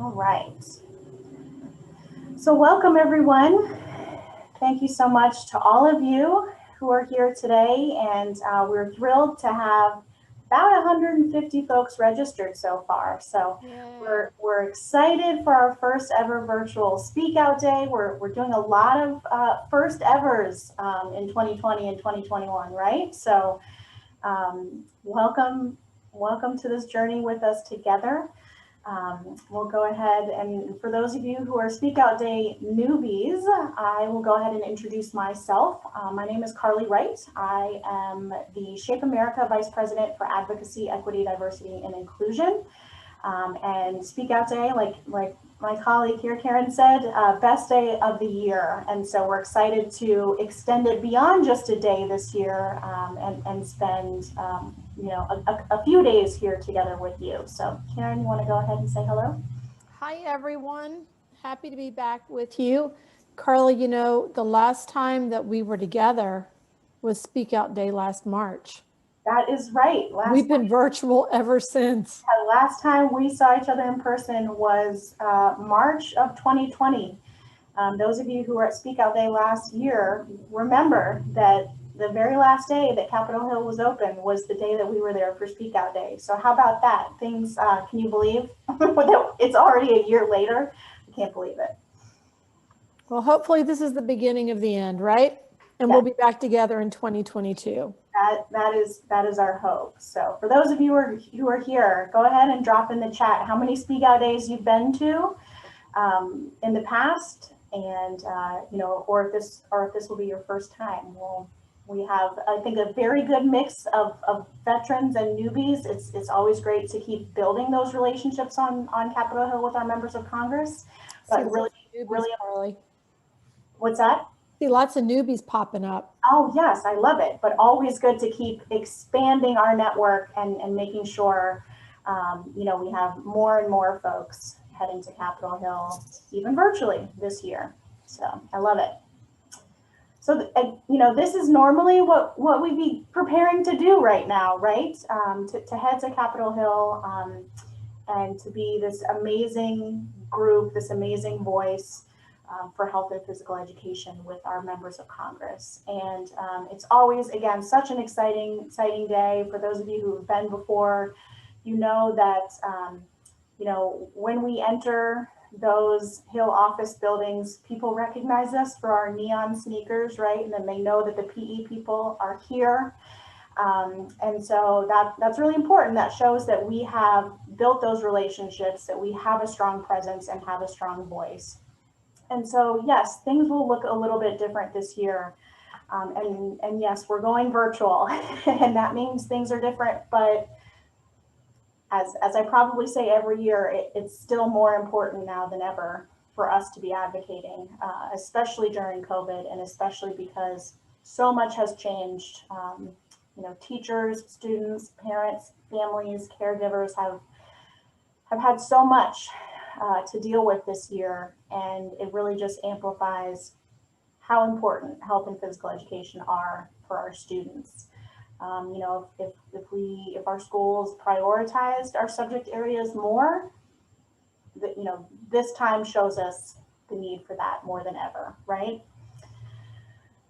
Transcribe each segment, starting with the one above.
All right. So welcome everyone. Thank you so much to all of you who are here today, and we're thrilled to have about 150 folks registered so far. So Yay. we're excited for our first ever virtual Speak Out Day. We're doing a lot of first evers in 2020 and 2021, right? So welcome to this journey with us together. We'll go ahead and for those of you who are Speak Out Day newbies, I will go ahead and introduce myself. My name is Carly Wright. I am the Shape America Vice President for Advocacy, Equity, Diversity, and Inclusion. And Speak Out Day, like my colleague here, Karen said, best day of the year. And so we're excited to extend it beyond just a day this year and spend a few days here together with you. So Karen, you want to go ahead and say hello? Hi, everyone. Happy to be back with you. Carly, the last time that we were together was Speak Out Day last March. That is right. We've been virtual ever since. Last time we saw each other in person was March of 2020. Those of you who were at Speak Out Day last year, remember that the very last day that Capitol Hill was open was the day that we were there for Speak Out Day. So how about that? Things, can you believe it's already a year later? I can't believe it. Well, hopefully this is the beginning of the end, right? And we'll be back together in 2022. That is our hope. So for those of you who are here, go ahead and drop in the chat how many Speak Out Days you've been to in the past, and or if this will be your first time. We have, I think, a very good mix of veterans and newbies. It's always great to keep building those relationships on Capitol Hill with our members of Congress. But really, Carly. What's that? See lots of newbies popping up. Oh yes, I love it. But always good to keep expanding our network and making sure we have more and more folks heading to Capitol Hill, even virtually this year. So I love it. So this is normally what we'd be preparing to do right now, right? To head to Capitol Hill and to be this amazing group, this amazing voice. For health and physical education with our members of Congress. And it's always, again, such an exciting day. For those of you who have been before, you know that, when we enter those Hill office buildings, people recognize us for our neon sneakers, right? And then they know that the PE people are here. And so that's really important. That shows that we have built those relationships, that we have a strong presence and have a strong voice. And so, yes, things will look a little bit different this year. And yes, we're going virtual and that means things are different. But as I probably say every year, it's still more important now than ever for us to be advocating, especially during COVID and especially because so much has changed. Teachers, students, parents, families, caregivers have had so much to deal with this year, and it really just amplifies how important health and physical education are for our students. If our schools prioritized our subject areas more, this time shows us the need for that more than ever, right?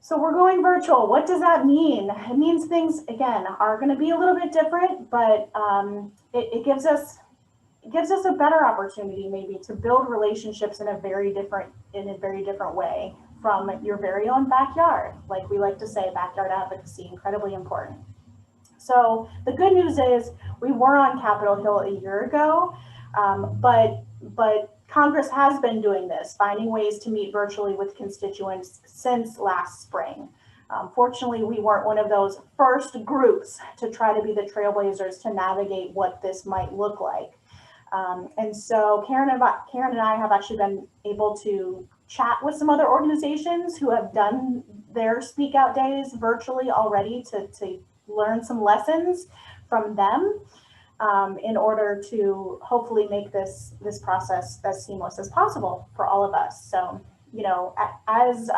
So we're going virtual. What does that mean? It means things, again, are going to be a little bit different, but it gives us a better opportunity maybe to build relationships in a very different way from your very own backyard. Like we like to say, backyard advocacy, incredibly important. So the good news is we were on Capitol Hill a year ago, but Congress has been doing this, finding ways to meet virtually with constituents since last spring. Fortunately, we weren't one of those first groups to try to be the trailblazers to navigate what this might look like. And so Karen and I have actually been able to chat with some other organizations who have done their Speak Out Days virtually already to learn some lessons from them in order to hopefully make this process as seamless as possible for all of us. So, as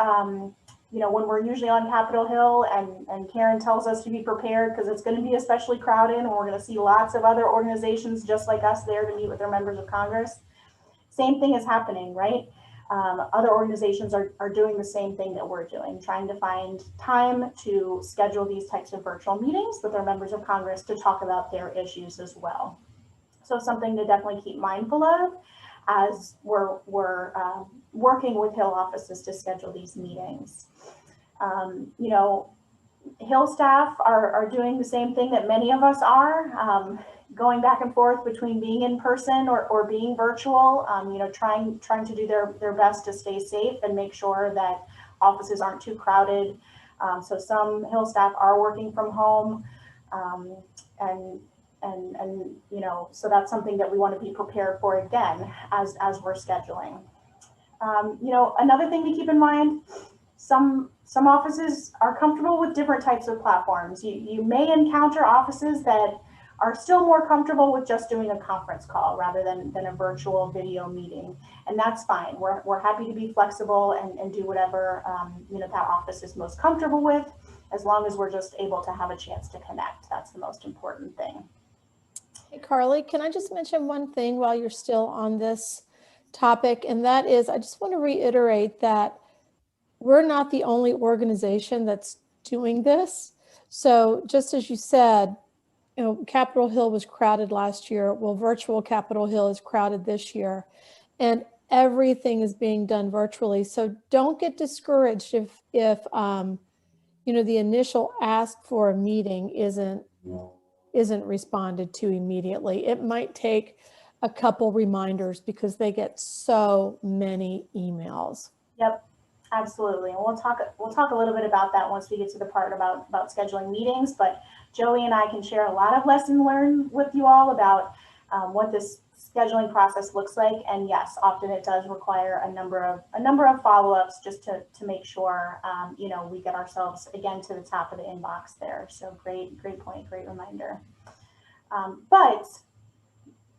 when we're usually on Capitol Hill and Karen tells us to be prepared because it's going to be especially crowded and we're going to see lots of other organizations just like us there to meet with their members of Congress. same thing is happening, right? Other organizations are doing the same thing that we're doing, trying to find time to schedule these types of virtual meetings with our members of Congress to talk about their issues as well. So something to definitely keep mindful of as we're working with Hill offices to schedule these meetings. You know, Hill staff are doing the same thing that many of us are, going back and forth between being in person or being virtual, you know, trying to do their best to stay safe and make sure that offices aren't too crowded. So some Hill staff are working from home, and you know, so that's something that we want to be prepared for again as we're scheduling. You know, another thing to keep in mind, some offices are comfortable with different types of platforms. You may encounter offices that are still more comfortable with just doing a conference call rather than a virtual video meeting. And that's fine. We're happy to be flexible and do whatever you know, that office is most comfortable with, as long as we're just able to have a chance to connect. That's the most important thing. Hey, Carly, can I just mention one thing while you're still on this topic? And that is, I just want to reiterate that we're not the only organization that's doing this. So just as you said, you know, Capitol Hill was crowded last year. Well, virtual Capitol Hill is crowded this year, and everything is being done virtually. So don't get discouraged if you know, the initial ask for a meeting isn't responded to immediately. It might take a couple reminders because they get so many emails. Yep. Absolutely. And we'll talk a little bit about that once we get to the part about scheduling meetings, but Joey and I can share a lot of lessons learned with you all about what this scheduling process looks like. And yes, often it does require a number of follow-ups just to make sure you know, we get ourselves again to the top of the inbox there. So great point, great reminder. But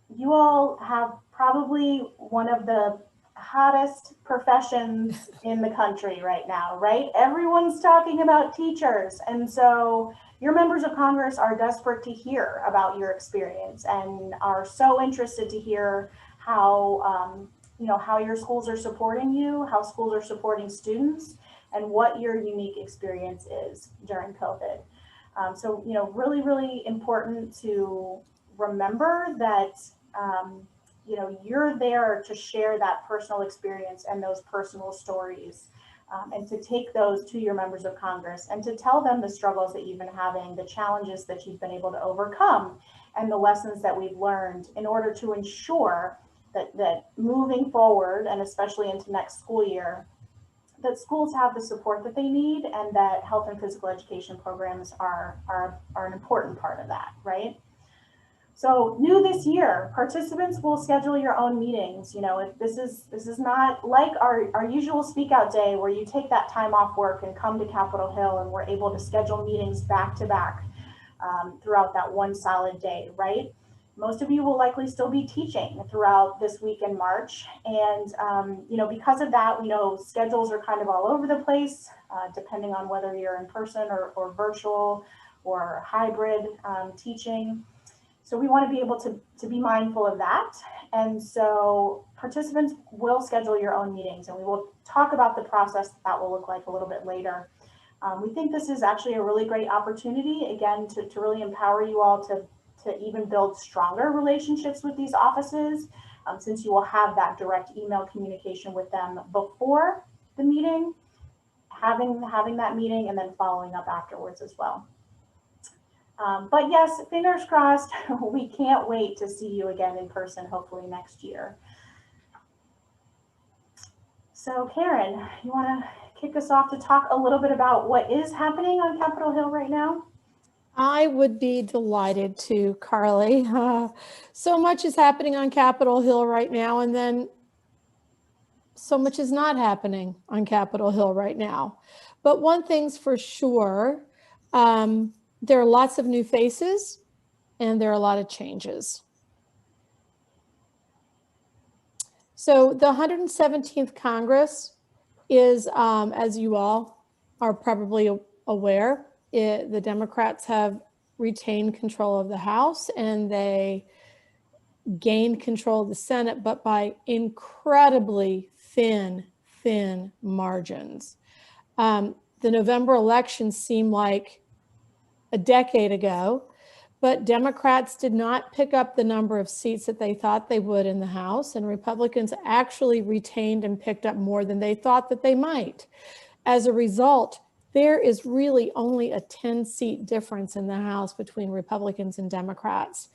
you all have probably one of the hottest professions in the country right now, right? Everyone's talking about teachers. And so your members of Congress are desperate to hear about your experience and are so interested to hear how, you know, how your schools are supporting you, how schools are supporting students, and what your unique experience is during COVID. So, you know, really, really important to remember that, you know, you're there to share that personal experience and those personal stories, and to take those to your members of Congress and to tell them the struggles that you've been having, the challenges that you've been able to overcome, and the lessons that we've learned in order to ensure that moving forward, and especially into next school year, that schools have the support that they need and that health and physical education programs are an important part of that, right? So new this year, participants will schedule your own meetings. You know, this is not like our usual speak out day where you take that time off work and come to Capitol Hill and we're able to schedule meetings back to back throughout that one solid day, right? Most of you will likely still be teaching throughout this week in March. And, you know, because of that, we know schedules are kind of all over the place, depending on whether you're in person or virtual or hybrid teaching. So we want to be able to be mindful of that. And so participants will schedule your own meetings, and we will talk about the process that will look like a little bit later. We think this is actually a really great opportunity, again, to really empower you all to even build stronger relationships with these offices, since you will have that direct email communication with them before the meeting, having that meeting, and then following up afterwards as well. But yes, fingers crossed, we can't wait to see you again in person, hopefully next year. So Karen, you want to kick us off to talk a little bit about what is happening on Capitol Hill right now? I would be delighted to, Carly. So much is happening on Capitol Hill right now, and then so much is not happening on Capitol Hill right now. But one thing's for sure, there are lots of new faces and there are a lot of changes. So the 117th Congress is, as you all are probably aware, the Democrats have retained control of the House, and they gained control of the Senate, but by incredibly thin margins. The November elections seem like a decade ago, but Democrats did not pick up the number of seats that they thought they would in the House, and Republicans actually retained and picked up more than they thought that they might. As a result, there is really only a 10-seat difference in the House between Republicans and Democrats.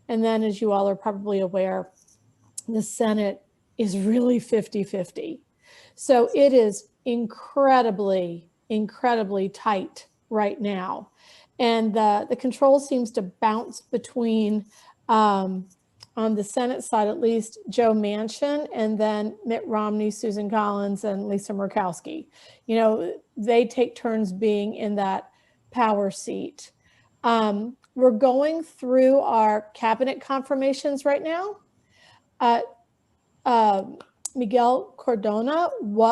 And then, as you all are probably aware, the Senate is really 50-50. So it is incredibly tight right now. And the control seems to bounce between, on the Senate side at least, Joe Manchin, and then Mitt Romney, Susan Collins, and Lisa Murkowski. You know, they take turns being in that power seat. We're going through our cabinet confirmations right now. Miguel Cardona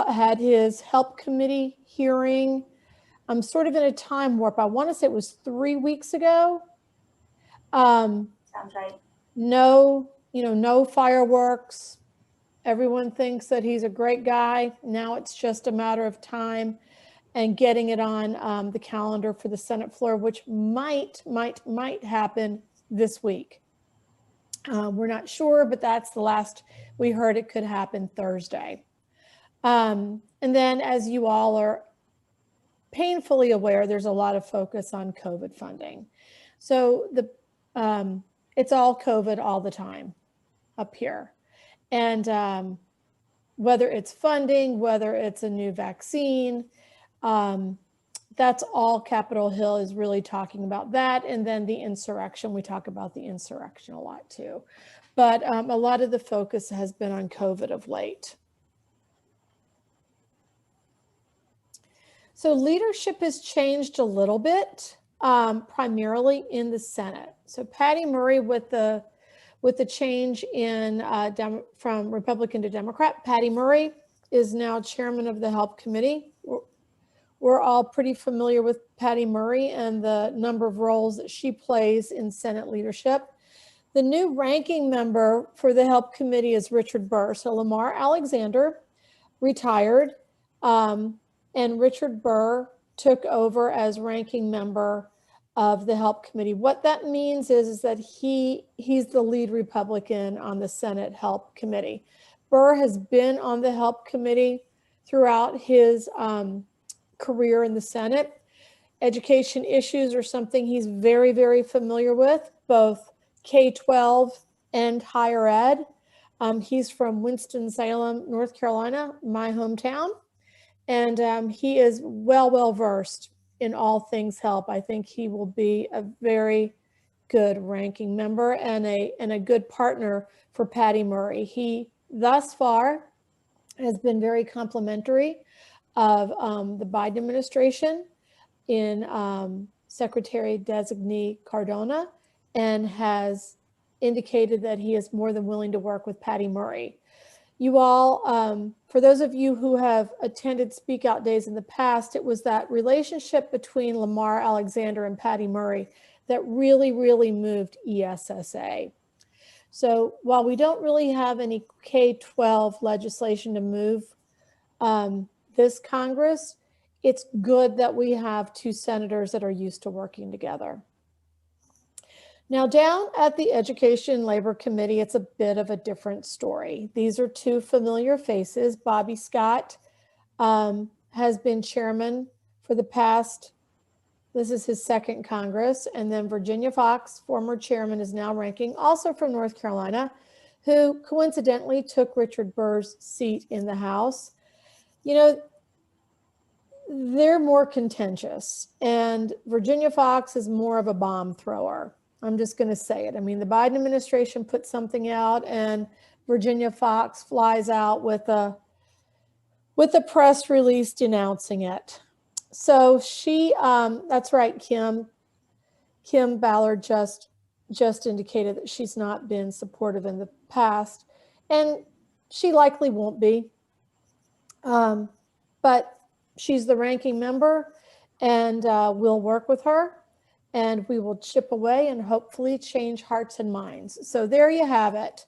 had his help committee hearing. I'm sort of in a time warp. I want to say it was 3 weeks ago. Sounds right. No fireworks. Everyone thinks that he's a great guy. Now it's just a matter of time and getting it on the calendar for the Senate floor, which might happen this week. We're not sure, but that's the last we heard. It could happen Thursday. And then, as you all are painfully aware, there's a lot of focus on COVID funding. So it's all COVID all the time up here. And whether it's funding, whether it's a new vaccine, that's all Capitol Hill is really talking about that. And then the insurrection, we talk about the insurrection a lot too. But a lot of the focus has been on COVID of late. So leadership has changed a little bit, primarily in the Senate. So Patty Murray, with the change in from Republican to Democrat, Patty Murray is now chairman of the Help Committee. We're all pretty familiar with Patty Murray and the number of roles that she plays in Senate leadership. The new ranking member for the Help Committee is Richard Burr. So Lamar Alexander retired, and Richard Burr took over as ranking member of the Help Committee. What that means is that he's the lead Republican on the Senate Help Committee. Burr has been on the Help Committee throughout his career in the Senate. Education issues are something he's very familiar with, both K-12 and higher ed. He's from Winston-Salem, North Carolina, my hometown. And he is well versed in all things help. I think he will be a very good ranking member and a good partner for Patty Murray. He thus far has been very complimentary of the Biden administration in Secretary Designee Cardona, and has indicated that he is more than willing to work with Patty Murray. You all, for those of you who have attended Speak Out Days in the past, it was that relationship between Lamar Alexander and Patty Murray that really moved ESSA. So while we don't really have any K-12 legislation to move this Congress, it's good that we have two senators that are used to working together. Now, down at the Education Labor Committee, it's a bit of a different story. These are two familiar faces. Bobby Scott has been chairman for the past, this is his second Congress, and then Virginia Foxx, former chairman, is now ranking, also from North Carolina, who coincidentally took Richard Burr's seat in the House. You know, they're more contentious, and Virginia Foxx is more of a bomb thrower. I'm just going to say it. I mean, the Biden administration put something out, and Virginia Foxx flies out with a press release denouncing it. So she, that's right, Kim Ballard just indicated that she's not been supportive in the past, and she likely won't be. But she's the ranking member, and we'll work with her. and we will chip away and hopefully change hearts and minds. So there you have it.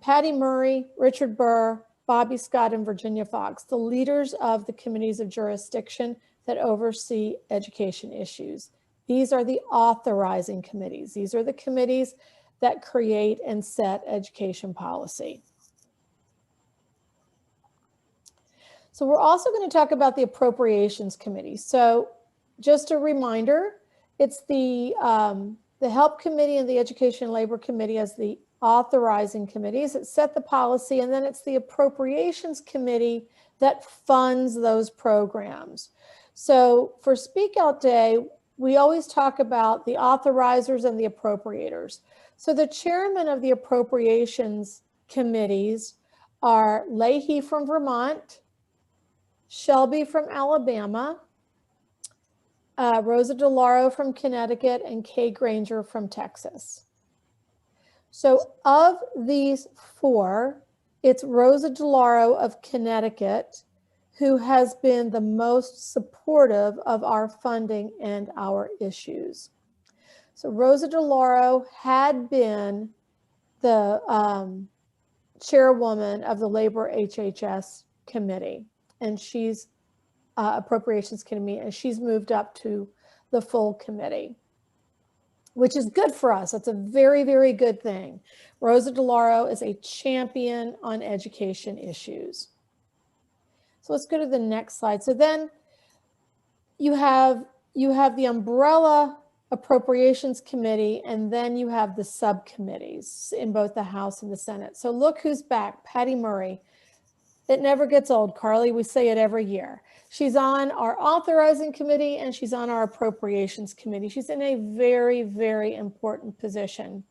Patty Murray, Richard Burr, Bobby Scott, and Virginia Fox, the leaders of the committees of jurisdiction that oversee education issues. These are the authorizing committees. These are the committees that create and set education policy. So we're also going to talk about the Appropriations Committee. So just a reminder, it's the Help Committee and the Education and Labor Committee as the authorizing committees that set the policy, and then it's the Appropriations Committee that funds those programs. So for Speak Out Day, we always talk about the authorizers and the appropriators. So the chairman of the Appropriations Committees are Leahy from Vermont, Shelby from Alabama, Rosa DeLauro from Connecticut, and Kay Granger from Texas. So of these four, it's Rosa DeLauro of Connecticut who has been the most supportive of our funding and our issues. So Rosa DeLauro had been the chairwoman of the Labor HHS Committee, and she's Appropriations Committee, and she's moved up to the full committee, which is good for us. That's a very, very good thing. Rosa DeLauro is a champion on education issues. So let's go to the next slide. So then you have the umbrella Appropriations Committee, and then you have the subcommittees in both the House and the Senate. So look who's back, Patty Murray. It never gets old, Carly. We say it every year. She's on our authorizing committee and she's on our appropriations committee. She's in a very, very important position.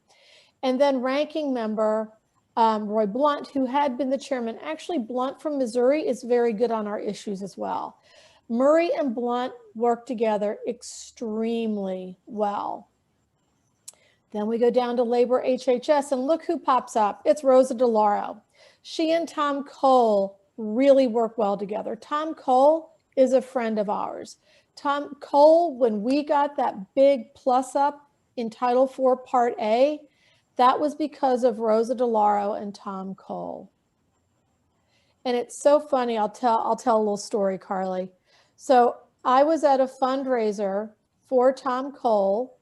And then ranking member Roy Blunt, who had been the chairman. Actually, Blunt from Missouri is very good on our issues as well. Murray and Blunt work together extremely well. Then we go down to Labor HHS, and look who pops up. It's Rosa DeLauro. She and Tom Cole really work well together. Tom Cole is a friend of ours. Tom Cole, when we got that big plus up in Title IV Part A, that was because of Rosa DeLauro and Tom Cole. And it's so funny. I'll tell a little story, Carly. So I was at a fundraiser for Tom Cole,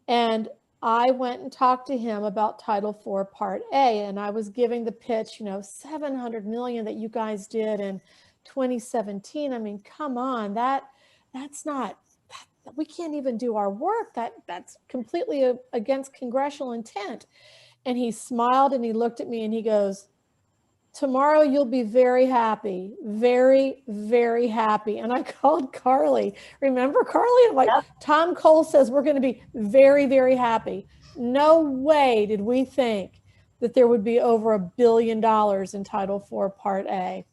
and I went and talked to him about Title IV Part A, and I was giving the pitch, $700 million that you guys did in 2017. I mean, come on, that's not, we can't even do our work. That's completely against congressional intent. And he smiled and he looked at me and he goes, tomorrow you'll be very happy, very, very happy. And I called Carly. Remember, Carly? I'm like, yep. Tom Cole says we're going to be very, very happy. No way did we think that there would be over $1 billion in Title IV Part A.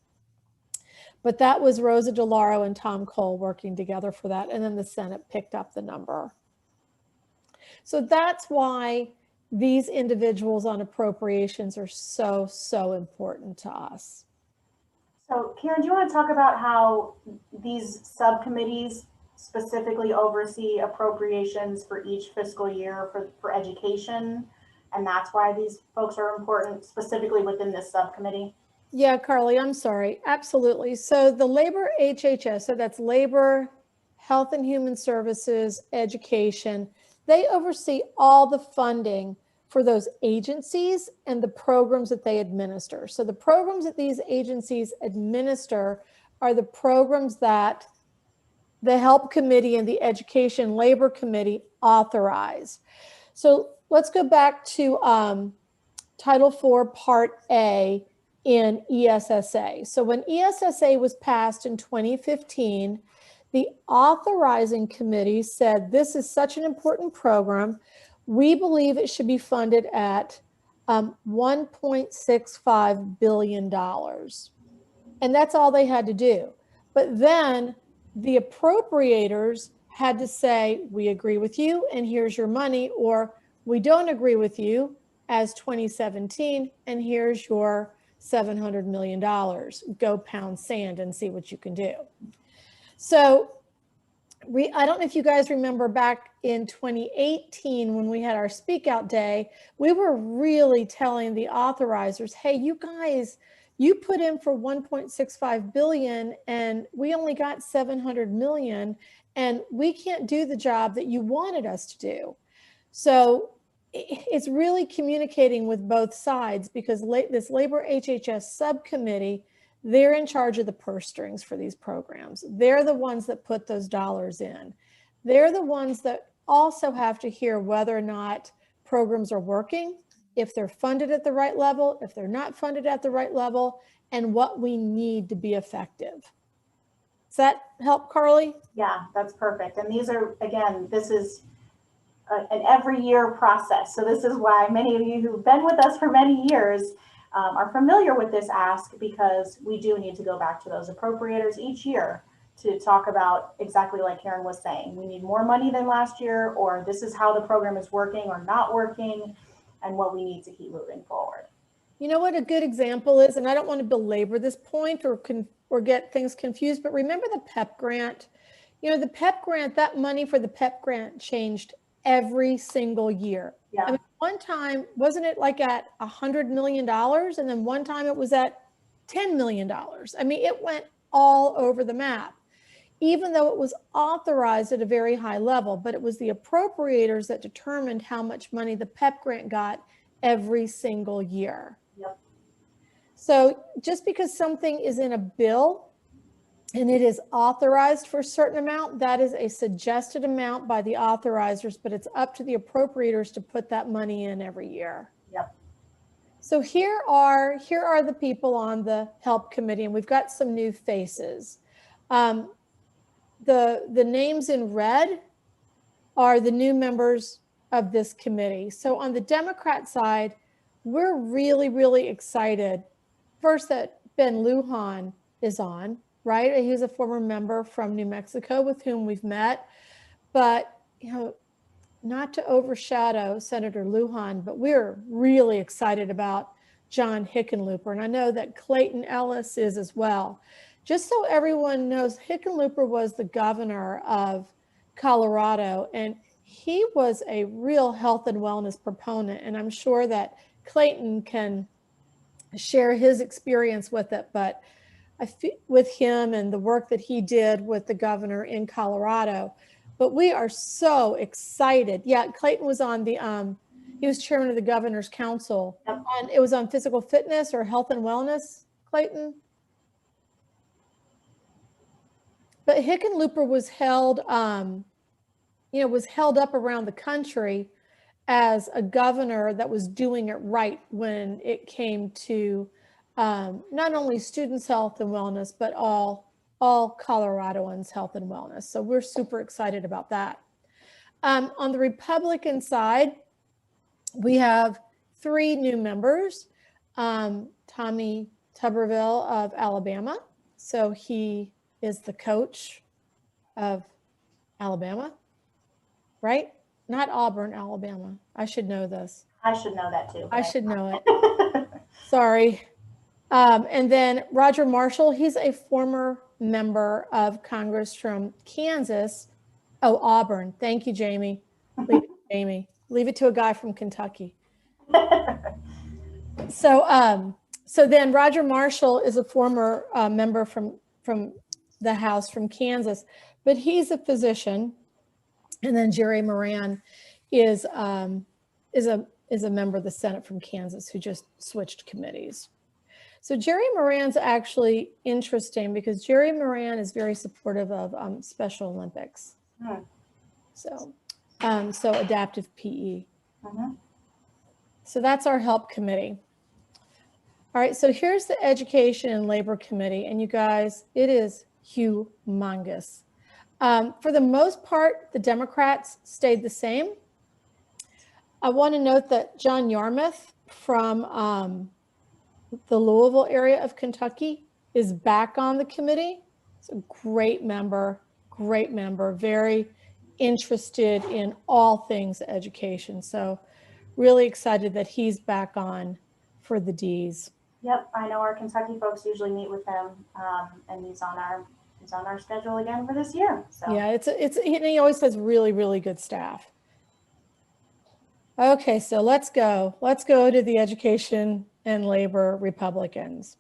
But that was Rosa DeLauro and Tom Cole working together for that. And then the Senate picked up the number. So that's why these individuals on appropriations are so, so important to us. So Karen, do you want to talk about how these subcommittees specifically oversee appropriations for each fiscal year for education? And that's why these folks are important specifically within this subcommittee? Yeah, Carly, I'm sorry. Absolutely. So the Labor HHS, so that's Labor, Health and Human Services, Education, they oversee all the funding for those agencies and the programs that they administer. So the programs that these agencies administer are the programs that the Help Committee and the Education Labor Committee authorize. So let's go back to Title IV Part A in ESSA. So when ESSA was passed in 2015, the authorizing committee said, this is such an important program. We believe it should be funded at $1.65 billion. And that's all they had to do. But then the appropriators had to say, we agree with you and here's your money, or we don't agree with you as 2017 and here's your $700 million. Go pound sand and see what you can do. So I don't know if you guys remember back in 2018 when we had our Speak Out Day, we were really telling the authorizers, hey, you guys, you put in for 1.65 billion and we only got 700 million and we can't do the job that you wanted us to do. So it's really communicating with both sides, because this labor HHS subcommittee, they're in charge of the purse strings for these programs. They're the ones that put those dollars in. They're the ones that also have to hear whether or not programs are working, if they're funded at the right level, if they're not funded at the right level, and what we need to be effective. Does that help, Carly? Yeah, that's perfect. And these are, again, this is an every year process. So this is why many of you who've been with us for many years are familiar with this ask, because we do need to go back to those appropriators each year to talk about exactly like Karen was saying, we need more money than last year, or this is how the program is working or not working, and what we need to keep moving forward. You know what a good example is, and I don't want to belabor this point or get things confused, but remember the PEP grant? You know, the PEP grant, that money for the PEP grant changed every single year. Yeah. I mean, one time, wasn't it like at $100 million? And then one time it was at $10 million. I mean, it went all over the map, even though it was authorized at a very high level, but it was the appropriators that determined how much money the PEP grant got every single year. Yep. So just because something is in a bill and it is authorized for a certain amount, that is a suggested amount by the authorizers, but it's up to the appropriators to put that money in every year. Yep. So here are the people on the help committee, and we've got some new faces. The names in red are the new members of this committee. So on the Democrat side, we're really, really excited. First, that Ben Lujan is on, right? He's a former member from New Mexico with whom we've met. But, you know, not to overshadow Senator Lujan, but we're really excited about John Hickenlooper. And I know that Clayton Ellis is as well. Just so everyone knows, Hickenlooper was the governor of Colorado, and he was a real health and wellness proponent. And I'm sure that Clayton can share his experience with it, but with him and the work that he did with the governor in Colorado. But we are so excited. Yeah, Clayton was on the, he was chairman of the governor's council. Yep. It was on physical fitness or health and wellness, Clayton. But Hickenlooper was held, was held up around the country as a governor that was doing it right when it came to not only students' health and wellness, but all Coloradoans' health and wellness. So we're super excited about that. On the Republican side, we have 3 new members. Tommy Tuberville of Alabama. So he is the coach of Alabama, right? Not Auburn, Alabama. I should know this. I should know that too. I should know it. Sorry. And then Roger Marshall, he's a former member of Congress from Kansas. Oh, Auburn. Thank you, Jamie. Leave it to Jamie. Leave it to a guy from Kentucky. So then Roger Marshall is a former member from the House from Kansas, but he's a physician. And then Jerry Moran is a member of the Senate from Kansas who just switched committees. So Jerry Moran's actually interesting because Jerry Moran is very supportive of Special Olympics. So adaptive PE. So that's our help committee. All right, so here's the Education and Labor Committee, and you guys, it is humongous. For the most part, the Democrats stayed the same. I want to note that John Yarmouth from the Louisville area of Kentucky is back on the committee. He's a great member, very interested in all things education. So really excited that he's back on for the Ds. Yep, I know our Kentucky folks usually meet with him, and he's on our is on our schedule again for this year. So Yeah, and he always has really, really good staff. Okay, so let's go to the Education and Labor Republicans.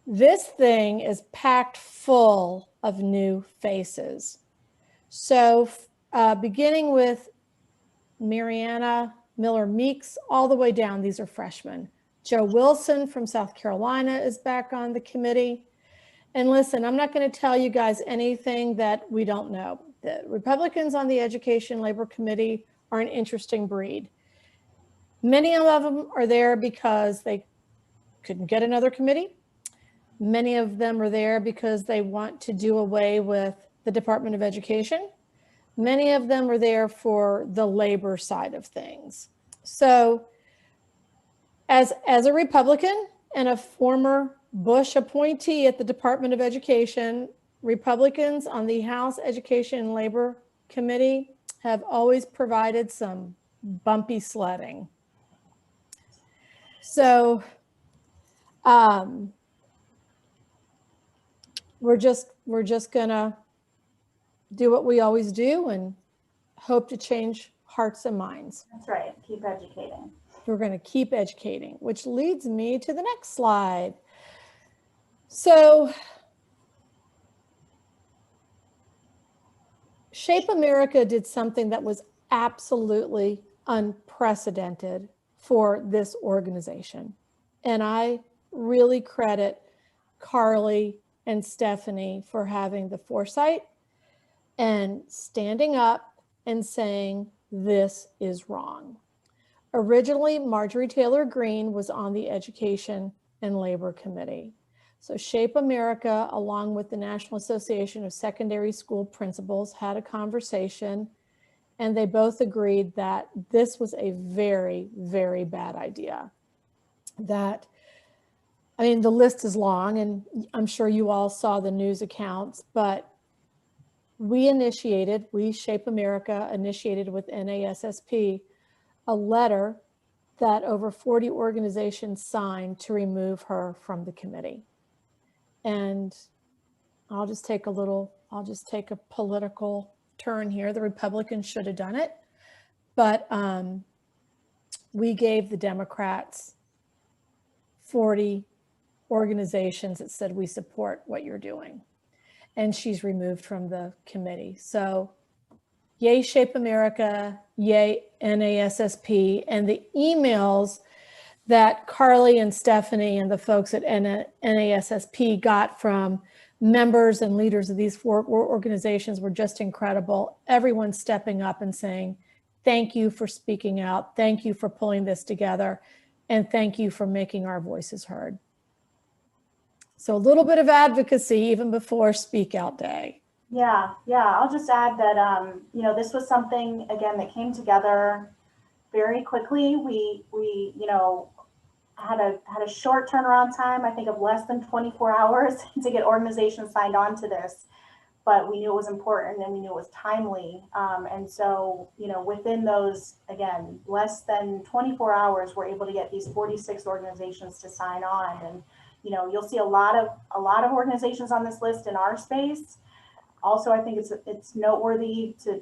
This thing is packed full of new faces. So beginning with Mariana Miller Meeks all the way down, these are freshmen. Joe Wilson from South Carolina is back on the committee. And listen, I'm not going to tell you guys anything that we don't know. The Republicans on the Education Labor Committee are an interesting breed. Many of them are there because they couldn't get another committee. Many of them are there because they want to do away with the Department of Education. Many of them are there for the labor side of things. So as a Republican and a former Bush appointee at the Department of Education, Republicans on the House Education and Labor Committee have always provided some bumpy sledding. So we're just gonna do what we always do and hope to change hearts and minds. that's right. Keep educating. We're going to keep educating, which leads me to the next slide. So Shape America did something that was absolutely unprecedented for this organization. And I really credit Carly and Stephanie for having the foresight and standing up and saying, this is wrong. Originally, Marjorie Taylor Greene was on the Education and Labor Committee. So Shape America, along with the National Association of Secondary School Principals, had a conversation, and they both agreed that this was a very, very bad idea. That, I mean, the list is long, and I'm sure you all saw the news accounts, but we Shape America initiated with NASSP a letter that over 40 organizations signed to remove her from the committee. And I'll just take a political turn here. The Republicans should have done it, but we gave the Democrats 40 organizations that said we support what you're doing. And she's removed from the committee. So yay Shape America, yay NASSP, and the emails that Carly and Stephanie and the folks at NASSP got from members and leaders of these four organizations were just incredible. Everyone stepping up and saying, thank you for speaking out, thank you for pulling this together, and thank you for making our voices heard. So a little bit of advocacy even before Speak Out Day. Yeah. I'll just add that, this was something, again, that came together very quickly. We had a short turnaround time, I think of less than 24 hours to get organizations signed on to this, but we knew it was important and we knew it was timely. And so, within those, again, less than 24 hours, we're able to get these 46 organizations to sign on. And, you'll see a lot of organizations on this list in our space. Also, I think it's noteworthy to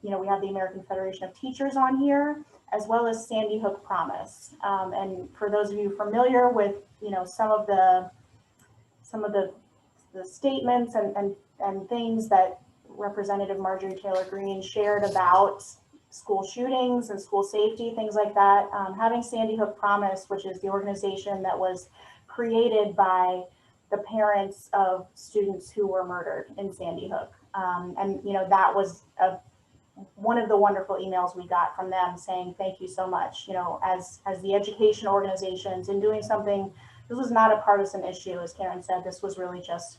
we have the American Federation of Teachers on here, as well as Sandy Hook Promise. And for those of you familiar with some of the statements and things that Representative Marjorie Taylor Greene shared about school shootings and school safety, things like that, having Sandy Hook Promise, which is the organization that was created by the parents of students who were murdered in Sandy Hook. And that was one of the wonderful emails we got from them saying, thank you so much. As the education organizations in doing something, this was not a partisan issue. As Karen said, this was really just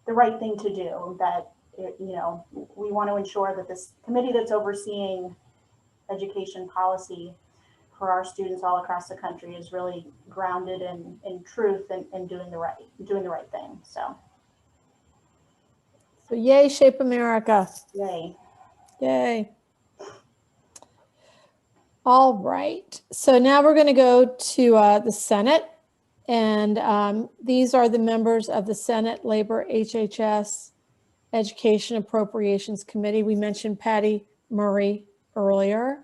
the right thing to do, that, we want to ensure that this committee that's overseeing education policy for our students all across the country is really grounded in truth and doing the right thing. So yay, Shape America. Yay. All right. So now we're going to go to the Senate. And these are the members of the Senate Labor HHS Education Appropriations Committee. We mentioned Patty Murray earlier,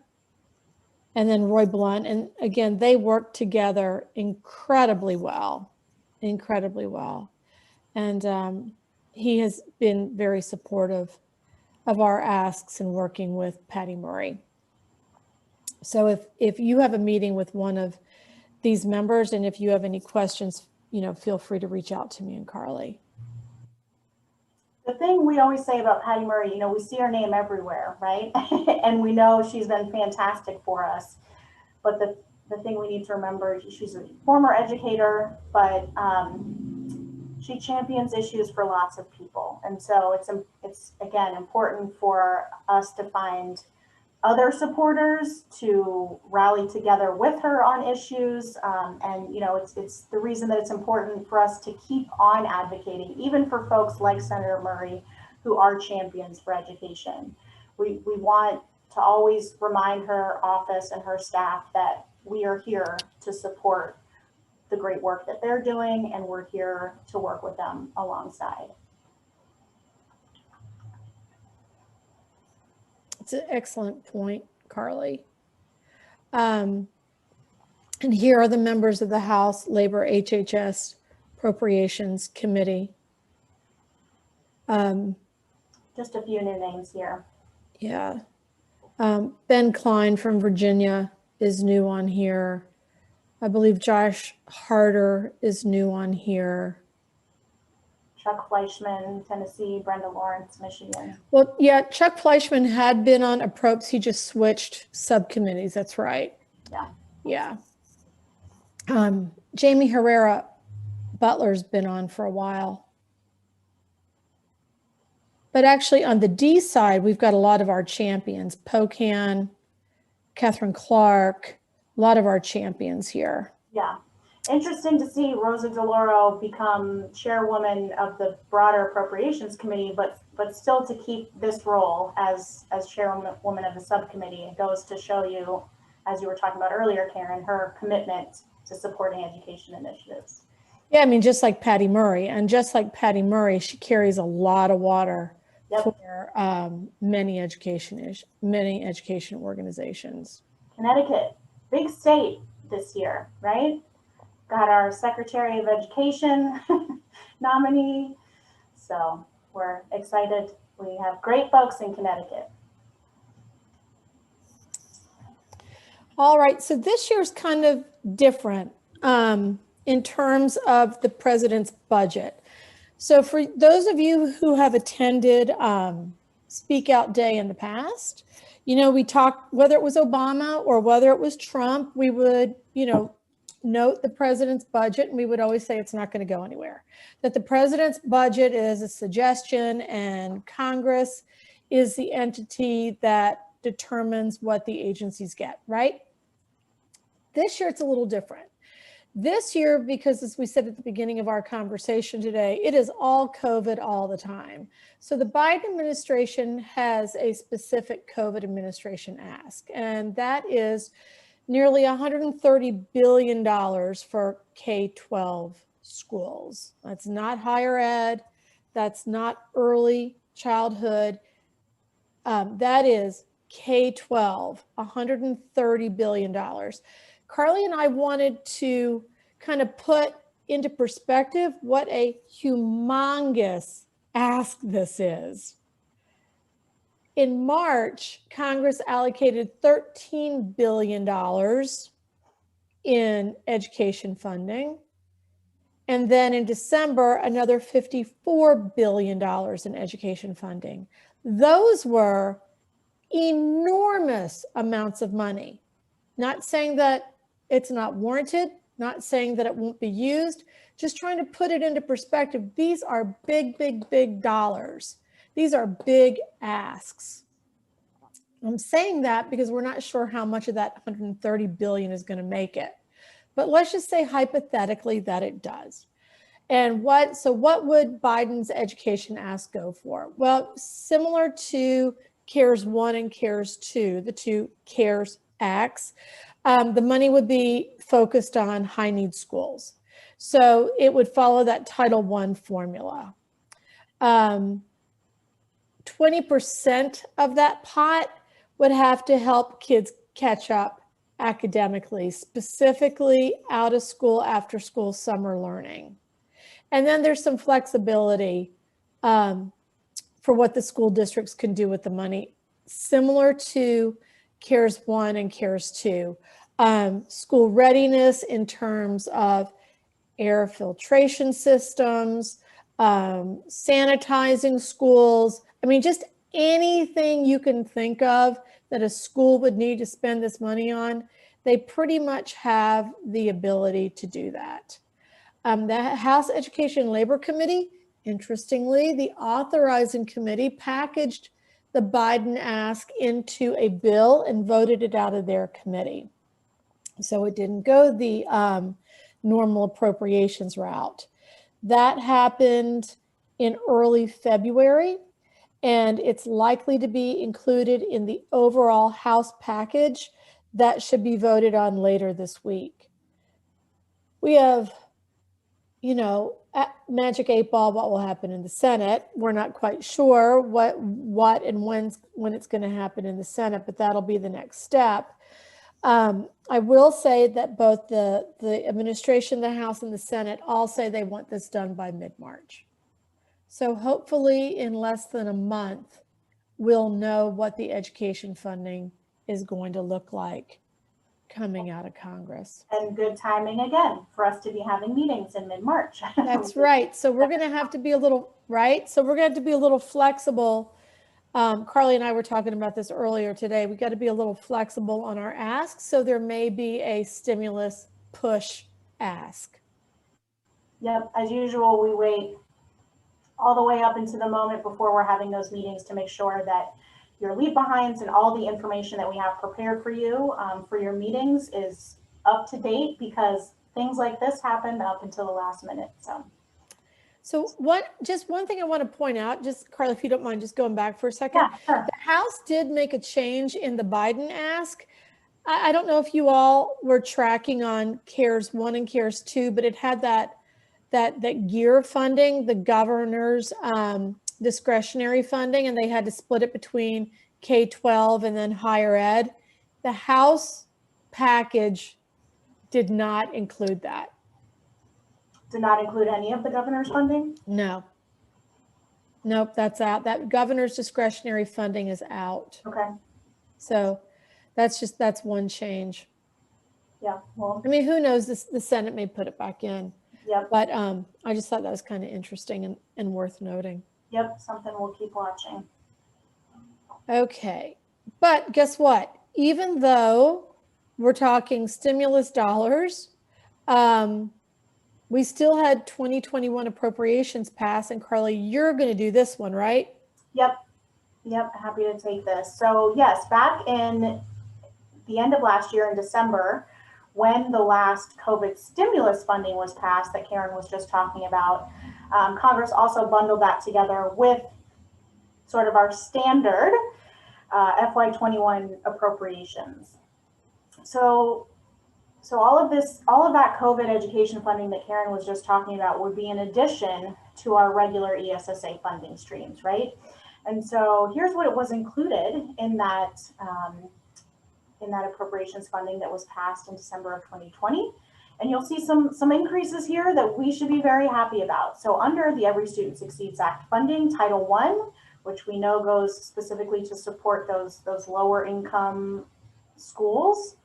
and then Roy Blunt. And again, they work together incredibly well, incredibly well. And he has been very supportive of our asks and working with Patty Murray. So if you have a meeting with one of these members, and if you have any questions, feel free to reach out to me and Carly. The thing we always say about Patty Murray, we see her name everywhere, right? And we know she's been fantastic for us. But the thing we need to remember, she's a former educator, but she champions issues for lots of people. And so it's again, important for us to find other supporters to rally together with her on issues. And it's the reason that it's important for us to keep on advocating, even for folks like Senator Murray, who are champions for education. We want to always remind her office and her staff that we are here to support the great work that they're doing, and we're here to work with them alongside. It's an excellent point, Carly. And here are the members of the House Labor HHS Appropriations Committee. Just a few new names here. Yeah. Ben Klein from Virginia is new on here. I believe Josh Harder is new on here. Chuck Fleischman, Tennessee, Brenda Lawrence, Michigan. Well, yeah, Chuck Fleischman had been on Approps. He just switched subcommittees. That's right. Yeah. Yeah. Jamie Herrera Butler's been on for a while. But actually on the D side, we've got a lot of our champions. Pocan, Catherine Clark, a lot of our champions here. Yeah. Interesting to see Rosa DeLauro become chairwoman of the broader Appropriations Committee, but still to keep this role as chairwoman of the subcommittee. It goes to show you, as you were talking about earlier, Karen, her commitment to supporting education initiatives. Yeah, I mean, just like Patty Murray, and just like Patty Murray, she carries a lot of water for many education organizations. Connecticut, big state this year, right? Got our Secretary of Education nominee. So we're excited. We have great folks in Connecticut. All right, so this year's kind of different in terms of the president's budget. So for those of you who have attended Speak Out Day in the past, we talked, whether it was Obama or whether it was Trump, we would, note the president's budget, and we would always say it's not going to go anywhere. That the president's budget is a suggestion, and Congress is the entity that determines what the agencies get, right? This year, it's a little different. This year, because as we said at the beginning of our conversation today, it is all COVID all the time. So the Biden administration has a specific COVID administration ask, and that is nearly $130 billion for K-12 schools. That's not higher ed. That's not early childhood. That is K-12, $130 billion. Carly and I wanted to kind of put into perspective what a humongous ask this is. In March, Congress allocated $13 billion in education funding. And then in December, another $54 billion in education funding. Those were enormous amounts of money. Not saying that it's not warranted, not saying that it won't be used, just trying to put it into perspective. These are big, big, big dollars. These are big asks. I'm saying that because we're not sure how much of that $130 billion is going to make it. But let's just say hypothetically that it does. And what would Biden's education ask go for? Well, similar to CARES 1 and CARES 2, the two CARES acts, the money would be focused on high need schools. So it would follow that Title I formula. 20% of that pot would have to help kids catch up academically, specifically out of school, after school, summer learning. And then there's some flexibility for what the school districts can do with the money, similar to CARES 1 and CARES 2. School readiness in terms of air filtration systems, sanitizing schools. I mean, just anything you can think of that a school would need to spend this money on, they pretty much have the ability to do that. The House Education and Labor Committee, interestingly, the authorizing committee packaged the Biden ask into a bill and voted it out of their committee. So it didn't go the normal appropriations route. That happened in early February, and it's likely to be included in the overall House package that should be voted on later this week. We have, you know, magic 8 ball, what will happen in the Senate. We're not quite sure what and when it's going to happen in the Senate, but that'll be the next step. I will say that both the administration, the House, and the Senate all say they want this done by mid-March. So hopefully in less than a month, we'll know what the education funding is going to look like coming out of Congress. And good timing again for us to be having meetings in mid-March. That's right. So we're going to have to be a little, right? So we're going to have to be a little flexible. Carly and I were talking about this earlier today. We got to be a little flexible on our asks. So there may be a stimulus push ask. Yep, as usual, we wait all the way up into the moment before we're having those meetings to make sure that your leave behinds and all the information that we have prepared for you for your meetings is up to date, because things like this happened up until the last minute. So just one thing I want to point out, just Carla, if you don't mind, just going back for a second. Yeah, sure. The House did make a change in the Biden ask. I don't know if you all were tracking on CARES 1 and CARES 2, but it had that GEAR funding, the governor's discretionary funding, and they had to split it between K-12 and then higher ed. The House package did not include that. Did not include any of the governor's funding? No. Nope, that's out. That governor's discretionary funding is out. Okay. So that's one change. Yeah, well. I mean, who knows, the Senate may put it back in. Yep. But I just thought that was kind of interesting and worth noting. Yep, something we'll keep watching. Okay, but guess what? Even though we're talking stimulus dollars, we still had 2021 appropriations pass, and Carly, you're going to do this one, right? Yep, happy to take this. So yes, back in the end of last year in December, when the last COVID stimulus funding was passed that Karen was just talking about, Congress also bundled that together with sort of our standard FY21 appropriations. So all of that COVID education funding that Karen was just talking about would be in addition to our regular ESSA funding streams, right? And so here's what it was included in that appropriations funding that was passed in December of 2020. And you'll see some increases here that we should be very happy about. So under the Every Student Succeeds Act funding, Title I, which we know goes specifically to support those lower income schools,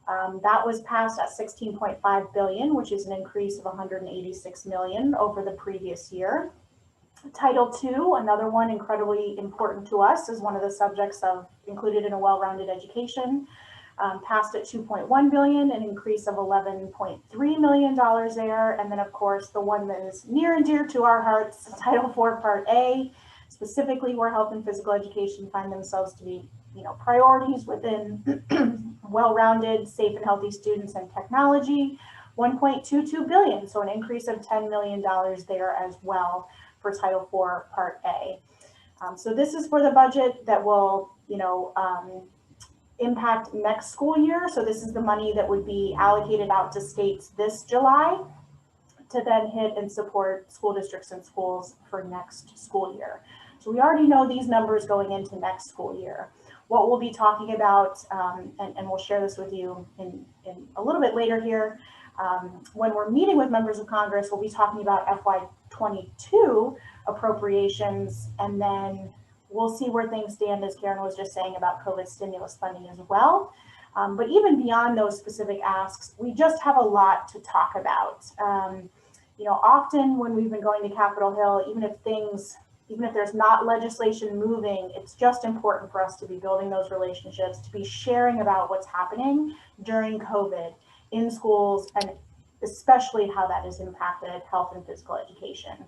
that was passed at $16.5 billion, which is an increase of $186 million over the previous year. Title II, another one incredibly important to us, is one of the subjects of included in a well-rounded education, passed at $2.1 billion, an increase of $11.3 million there. And then of course, the one that is near and dear to our hearts, Title IV Part A, specifically where health and physical education find themselves to be, priorities within well-rounded, safe and healthy students and technology, $1.22 billion. So an increase of $10 million there as well for Title IV Part A. So this is for the budget that will, impact next school year. So this is the money that would be allocated out to states this July. to then hit and support school districts and schools for next school year. So we already know these numbers going into next school year. What we'll be talking about, and we'll share this with you in a little bit later here, when we're meeting with members of Congress, we'll be talking about FY22 appropriations, and then we'll see where things stand, as Karen was just saying, about COVID stimulus funding as well. But even beyond those specific asks, we just have a lot to talk about. Often when we've been going to Capitol Hill, even if there's not legislation moving, it's just important for us to be building those relationships, to be sharing about what's happening during COVID in schools, and especially how that has impacted health and physical education.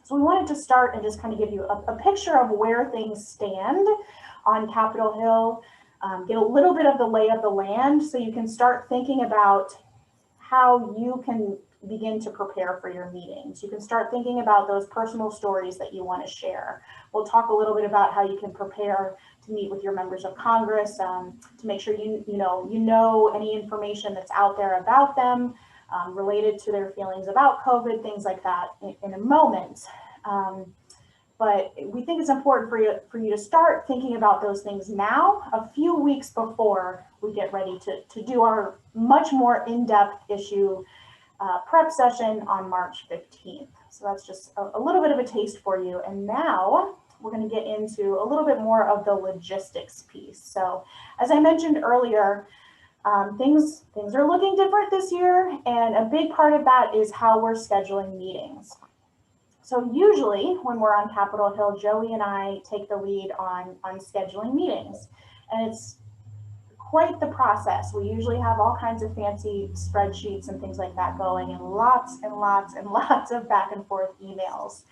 So we wanted to start and just kind of give you a picture of where things stand on Capitol Hill, get a little bit of the lay of the land so you can start thinking about how you can begin to prepare for your meetings. You can start thinking about those personal stories that you want to share. We'll talk a little bit about how you can prepare to meet with your members of Congress, to make sure you know any information that's out there about them, related to their feelings about COVID, things like that in a moment. But we think it's important for you to start thinking about those things now, a few weeks before we get ready to do our much more in-depth issue prep session on March 15th. So that's just a little bit of a taste for you. And now we're going to get into a little bit more of the logistics piece. So as I mentioned earlier, things are looking different this year, and a big part of that is how we're scheduling meetings. So usually when we're on Capitol Hill, Joey and I take the lead on scheduling meetings, and it's quite the process. We usually have all kinds of fancy spreadsheets and things like that going, and lots and lots and lots of back and forth emails.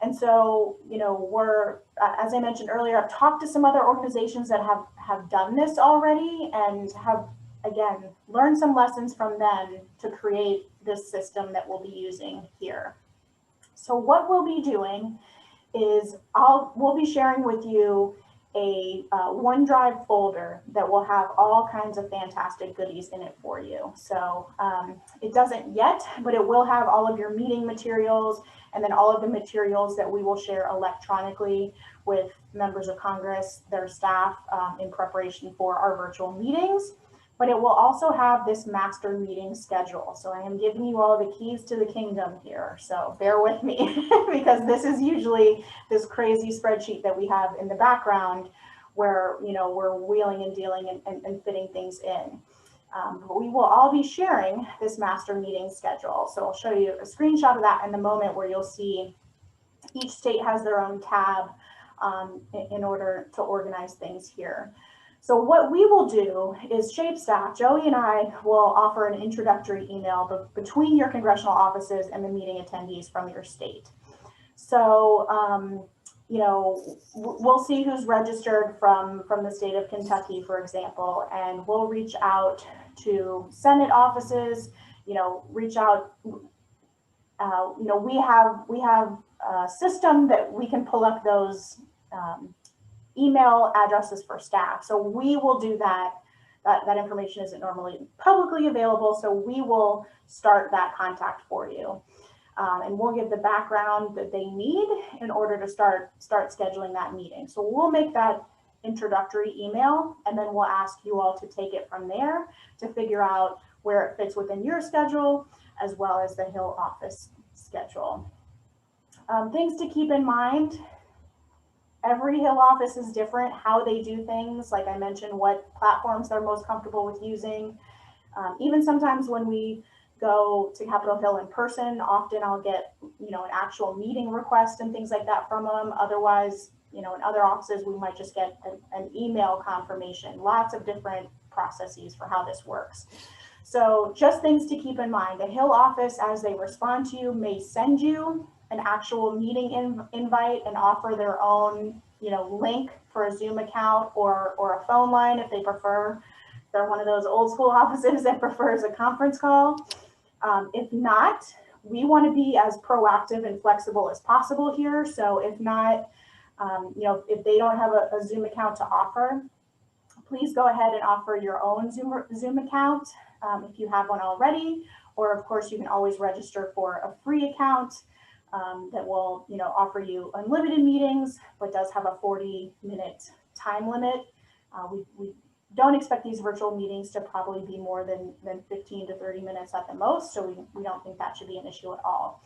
And so, we're, as I mentioned earlier, I've talked to some other organizations that have done this already and have, again, learned some lessons from them to create this system that we'll be using here. So what we'll be doing is we'll be sharing with you a OneDrive folder that will have all kinds of fantastic goodies in it for you. So it doesn't yet, but it will have all of your meeting materials, and then all of the materials that we will share electronically with members of Congress, their staff, in preparation for our virtual meetings. But it will also have this master meeting schedule. So I am giving you all the keys to the kingdom here. So bear with me because this is usually this crazy spreadsheet that we have in the background where, we're wheeling and dealing and fitting things in. But we will all be sharing this master meeting schedule. So I'll show you a screenshot of that in a moment, where you'll see each state has their own tab in order to organize things here. So what we will do is shape staff, Joey and I will offer an introductory email between your congressional offices and the meeting attendees from your state. So, we'll see who's registered from the state of Kentucky, for example, and we'll reach out to Senate offices, reach out, we have a system that we can pull up those email addresses for staff. So we will do that. That information isn't normally publicly available, so we will start that contact for you. And we'll give the background that they need in order to start scheduling that meeting. So we'll make that introductory email, and then we'll ask you all to take it from there to figure out where it fits within your schedule, as well as the Hill office schedule. Things to keep in mind: every Hill office is different, how they do things. Like I mentioned, what platforms they're most comfortable with using. Even sometimes when we go to Capitol Hill in person, often I'll get, an actual meeting request and things like that from them. Otherwise, in other offices, we might just get an email confirmation. Lots of different processes for how this works. So just things to keep in mind. The Hill office, as they respond to you, may send you an actual meeting invite and offer their own, link for a Zoom account or a phone line if they prefer. They're one of those old school offices that prefers a conference call. If not, we want to be as proactive and flexible as possible here. So if not, if they don't have a Zoom account to offer, please go ahead and offer your own Zoom account if you have one already, or of course you can always register for a free account that will, offer you unlimited meetings, but does have a 40-minute time limit. We don't expect these virtual meetings to probably be more than 15 to 30 minutes at the most, so we don't think that should be an issue at all.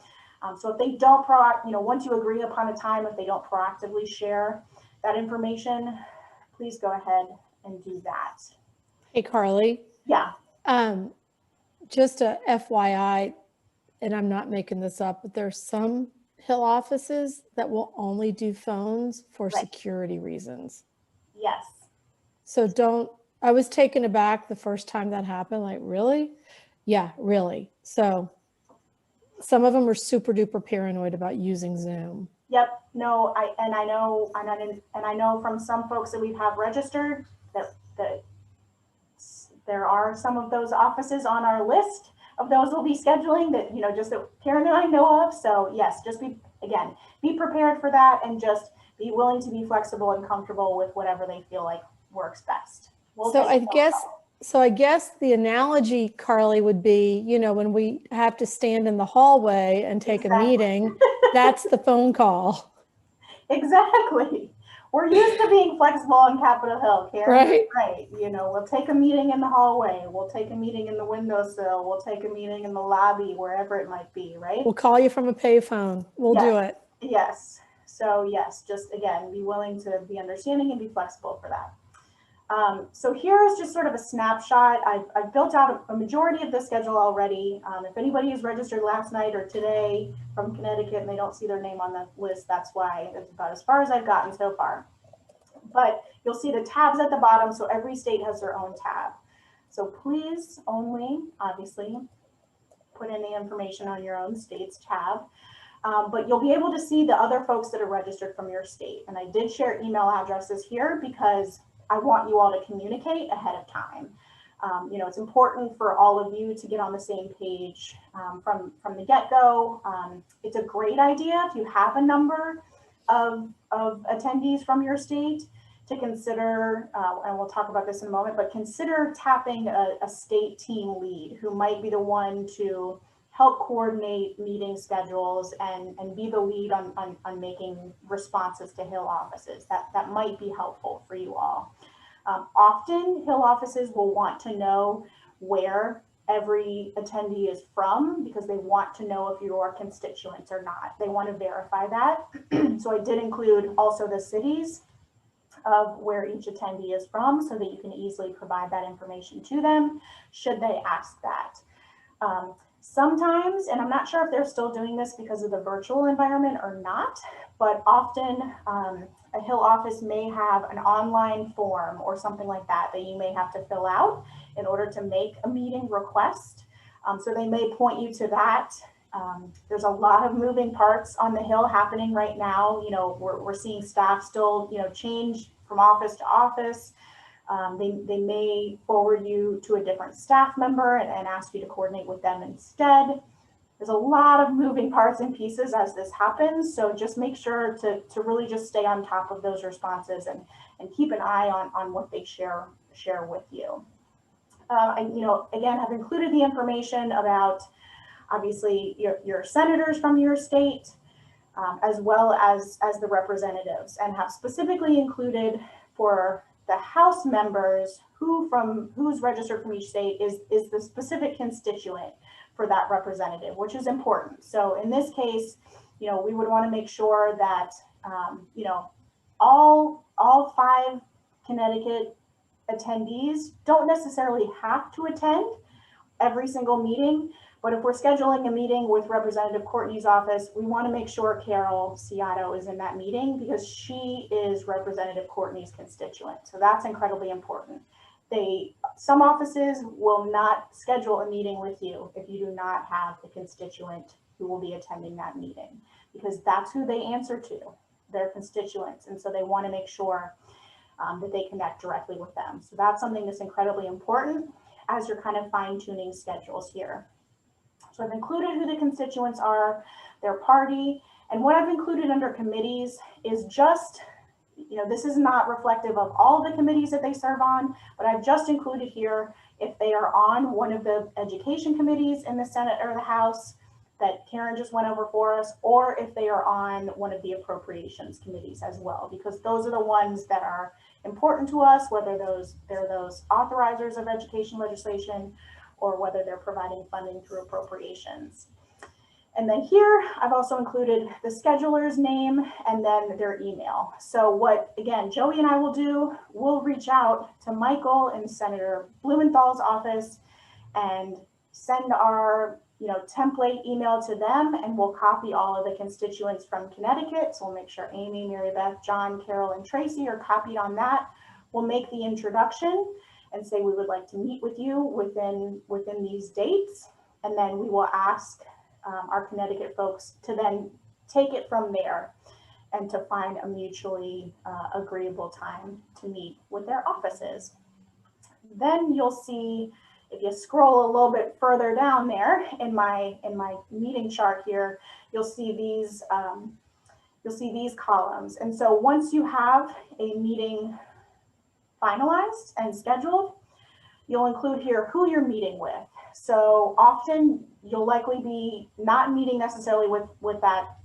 So if they don't once you agree upon a time, if they don't proactively share that information, please go ahead and do that. Hey, Carly. Yeah. Just a FYI, and I'm not making this up, but there's some Hill offices that will only do phones for security reasons. Yes. So I was taken aback the first time that happened. Like, really? Yeah, really. So some of them are super duper paranoid about using Zoom. Yep. No, I know from some folks that we have registered that there are some of those offices on our list of those we'll be scheduling that, just that Karen and I know of. So yes, just be prepared for that, and just be willing to be flexible and comfortable with whatever they feel like works best. So I guess the analogy, Carly, would be, when we have to stand in the hallway and take a meeting, that's the phone call. Exactly. We're used to being flexible on Capitol Hill, Karen. Right. We'll take a meeting in the hallway. We'll take a meeting in the windowsill. We'll take a meeting in the lobby, wherever it might be, right? We'll call you from a payphone. We'll do it. Yes. So yes, just again, be willing to be understanding and be flexible for that. So here is just sort of a snapshot. I've built out a majority of the schedule already. If anybody is registered last night or today from Connecticut and they don't see their name on the list, that's why. That's about as far as I've gotten so far. But you'll see the tabs at the bottom, so every state has their own tab. So please only, obviously, put in the information on your own state's tab. But you'll be able to see the other folks that are registered from your state. And I did share email addresses here because I want you all to communicate ahead of time. It's important for all of you to get on the same page from the get-go. It's a great idea if you have a number of attendees from your state to consider, and we'll talk about this in a moment, but consider tapping a state team lead who might be the one to help coordinate meeting schedules and be the lead on making responses to Hill offices. That might be helpful for you all. Often Hill offices will want to know where every attendee is from because they want to know if you're constituents or not. They want to verify that. So I did include also the cities of where each attendee is from so that you can easily provide that information to them should they ask that. Sometimes, and I'm not sure if they're still doing this because of the virtual environment or not, but often a Hill office may have an online form or something like that you may have to fill out in order to make a meeting request. So they may point you to that. There's a lot of moving parts on the Hill happening right now. We're seeing staff still, change from office to office. They may forward you to a different staff member and ask you to coordinate with them instead. There's a lot of moving parts and pieces as this happens. So just make sure to really just stay on top of those responses and keep an eye on what they share with you. Again, have included the information about obviously your senators from your state, as well as the representatives, and have specifically included for the House members who's registered from each state is the specific constituent for that representative, which is important. So in this case, we would want to make sure that all 5 Connecticut attendees don't necessarily have to attend every single meeting, but if we're scheduling a meeting with Representative Courtney's office, we want to make sure Carol Ciato is in that meeting because she is Representative Courtney's constituent. So that's incredibly important. Some offices will not schedule a meeting with you if you do not have a constituent who will be attending that meeting, because that's who they answer to, their constituents. And so they want to make sure that they connect directly with them. So that's something that's incredibly important as you're kind of fine-tuning schedules here. So I've included who the constituents are, their party, and what I've included under committees is just this is not reflective of all the committees that they serve on, but I've just included here if they are on one of the education committees in the Senate or the House that Karen just went over for us, or if they are on one of the appropriations committees as well, because those are the ones that are important to us, whether they're those authorizers of education legislation or whether they're providing funding through appropriations. And then here, I've also included the scheduler's name and then their email. So what, again, Joey and I will do, we'll reach out to Michael in Senator Blumenthal's office and send our template email to them, and we'll copy all of the constituents from Connecticut. So we'll make sure Amy, Mary Beth, John, Carol, and Tracy are copied on that. We'll make the introduction and say we would like to meet with you within these dates. And then we will ask our Connecticut folks to then take it from there and to find a mutually agreeable time to meet with their offices. Then you'll see, if you scroll a little bit further down there in my meeting chart here, you'll see these columns. And so once you have a meeting finalized and scheduled, you'll include here who you're meeting with. So often you'll likely be not meeting necessarily with that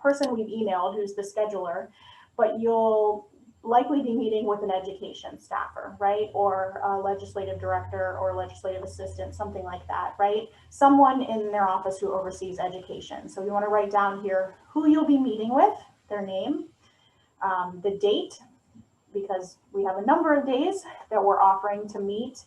person we've emailed who's the scheduler, but you'll likely be meeting with an education staffer, right? Or a legislative director or legislative assistant, something like that, right? Someone in their office who oversees education. So you want to write down here who you'll be meeting with, their name, the date, because we have a number of days that we're offering to meet,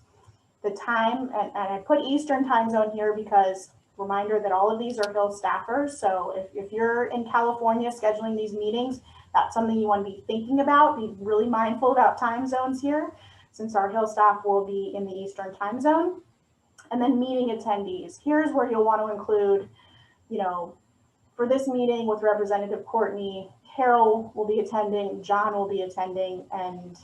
the time, and I put Eastern time zone here because reminder that all of these are Hill staffers. So if you're in California scheduling these meetings, that's something you want to be thinking about. Be really mindful about time zones here, since our Hill staff will be in the Eastern time zone. And then meeting attendees. Here's where you'll want to include, for this meeting with Representative Courtney, Carol will be attending, John will be attending, and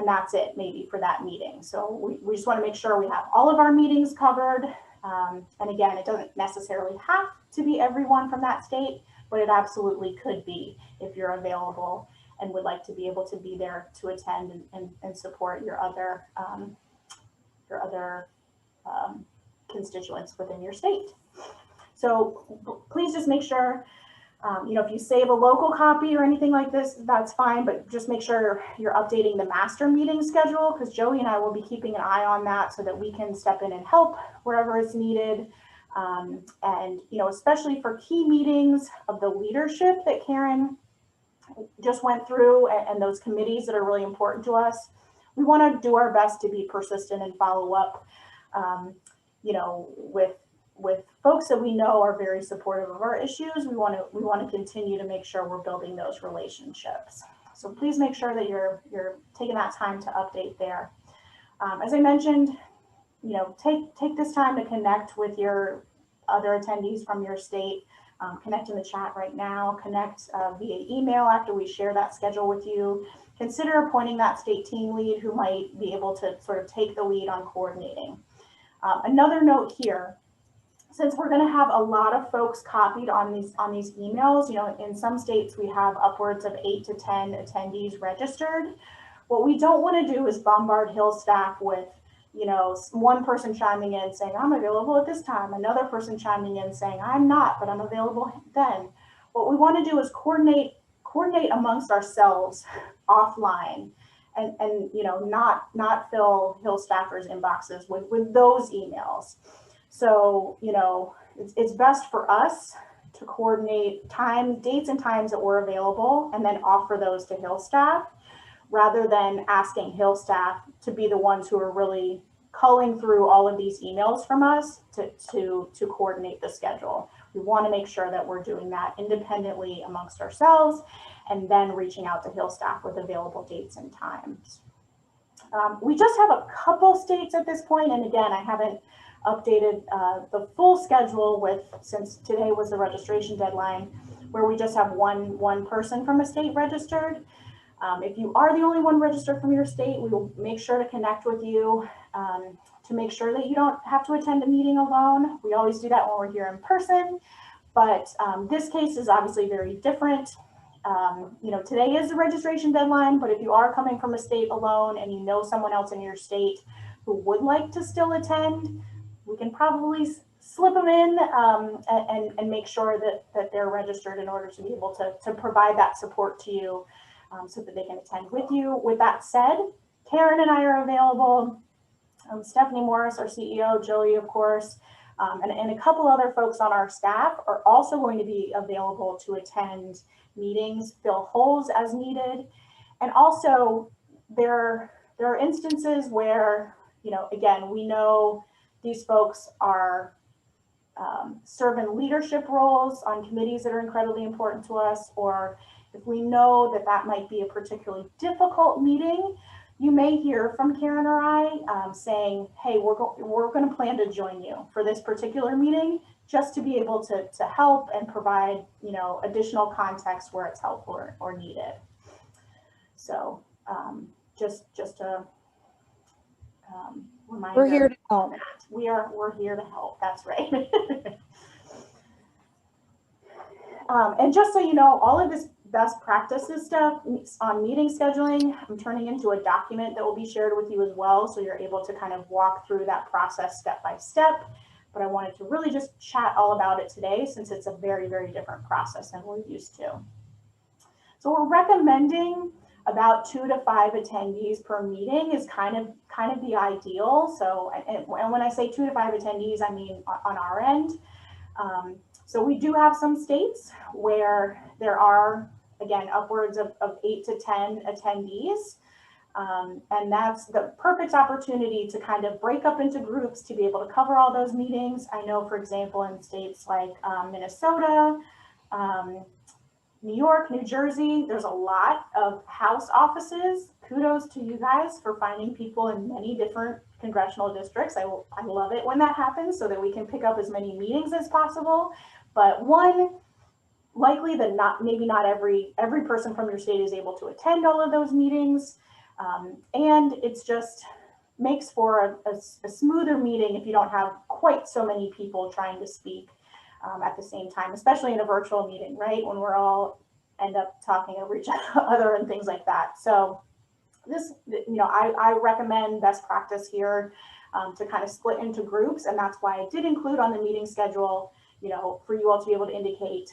that's it maybe for that meeting. So we just want to make sure we have all of our meetings covered. And again, it doesn't necessarily have to be everyone from that state, but it absolutely could be if you're available and would like to be able to be there to attend and support your other constituents within your state. So please just make sure, if you save a local copy or anything like this, that's fine, but just make sure you're updating the master meeting schedule, because Joey and I will be keeping an eye on that so that we can step in and help wherever it's needed. And, especially for key meetings of the leadership that Karen just went through and those committees that are really important to us, we want to do our best to be persistent and follow up, with folks that we know are very supportive of our issues. We want to continue to make sure we're building those relationships. So please make sure that you're taking that time to update there. As I mentioned, take this time to connect with your other attendees from your state. Connect in the chat right now, connect via email after we share that schedule with you. Consider appointing that state team lead who might be able to sort of take the lead on coordinating. Another note here, since we're going to have a lot of folks copied on these emails, in some states we have upwards of 8 to 10 attendees registered. What we don't want to do is bombard Hill staff with, one person chiming in saying, I'm available at this time, another person chiming in saying, I'm not, but I'm available then. What we want to do is coordinate amongst ourselves offline and not fill Hill staffers' inboxes with those emails. So, it's best for us to coordinate dates and times that we're available and then offer those to Hill staff, rather than asking Hill staff to be the ones who are really culling through all of these emails from us to coordinate the schedule. We want to make sure that we're doing that independently amongst ourselves and then reaching out to Hill staff with available dates and times. We just have a couple states at this point, and again, I haven't updated the full schedule since today was the registration deadline, where we just have one person from a state registered. If you are the only one registered from your state, we will make sure to connect with you to make sure that you don't have to attend a meeting alone. We always do that when we're here in person, but this case is obviously very different. Today is the registration deadline, but if you are coming from a state alone and you know someone else in your state who would like to still attend, we can probably slip them in and make sure that they're registered in order to be able to provide that support to you so that they can attend with you. With that said, Karen and I are available. Stephanie Morris, our CEO, Joey, of course, and a couple other folks on our staff are also going to be available to attend meetings, fill holes as needed. And also there are instances where, again, we know these folks are serving leadership roles on committees that are incredibly important to us, or if we know that might be a particularly difficult meeting, you may hear from Karen or I saying, hey, we're going to plan to join you for this particular meeting, just to be able to help and provide, additional context where it's helpful or needed. So just a reminder. We're here to help. We're here to help. That's right. And just so you know, all of this best practices stuff on meeting scheduling, I'm turning into a document that will be shared with you as well. So you're able to kind of walk through that process step by step. But I wanted to really just chat all about it today, since it's a very, very different process than we're used to. So we're recommending about 2 to 5 attendees per meeting is kind of the ideal. So, and when I say 2 to 5 attendees, I mean on our end. So we do have some states where there are, again, upwards of 8 to 10 attendees. And that's the perfect opportunity to kind of break up into groups to be able to cover all those meetings. I know, for example, in states like Minnesota, New York, New Jersey, there's a lot of House offices. Kudos to you guys for finding people in many different congressional districts. I love it when that happens, so that we can pick up as many meetings as possible. But likely that maybe not every person from your state is able to attend all of those meetings. And it's just makes for a smoother meeting if you don't have quite so many people trying to speak at the same time, especially in a virtual meeting, right? When we're all end up talking over each other and things like that. So this, I recommend best practice here to kind of split into groups. And that's why I did include on the meeting schedule, for you all to be able to indicate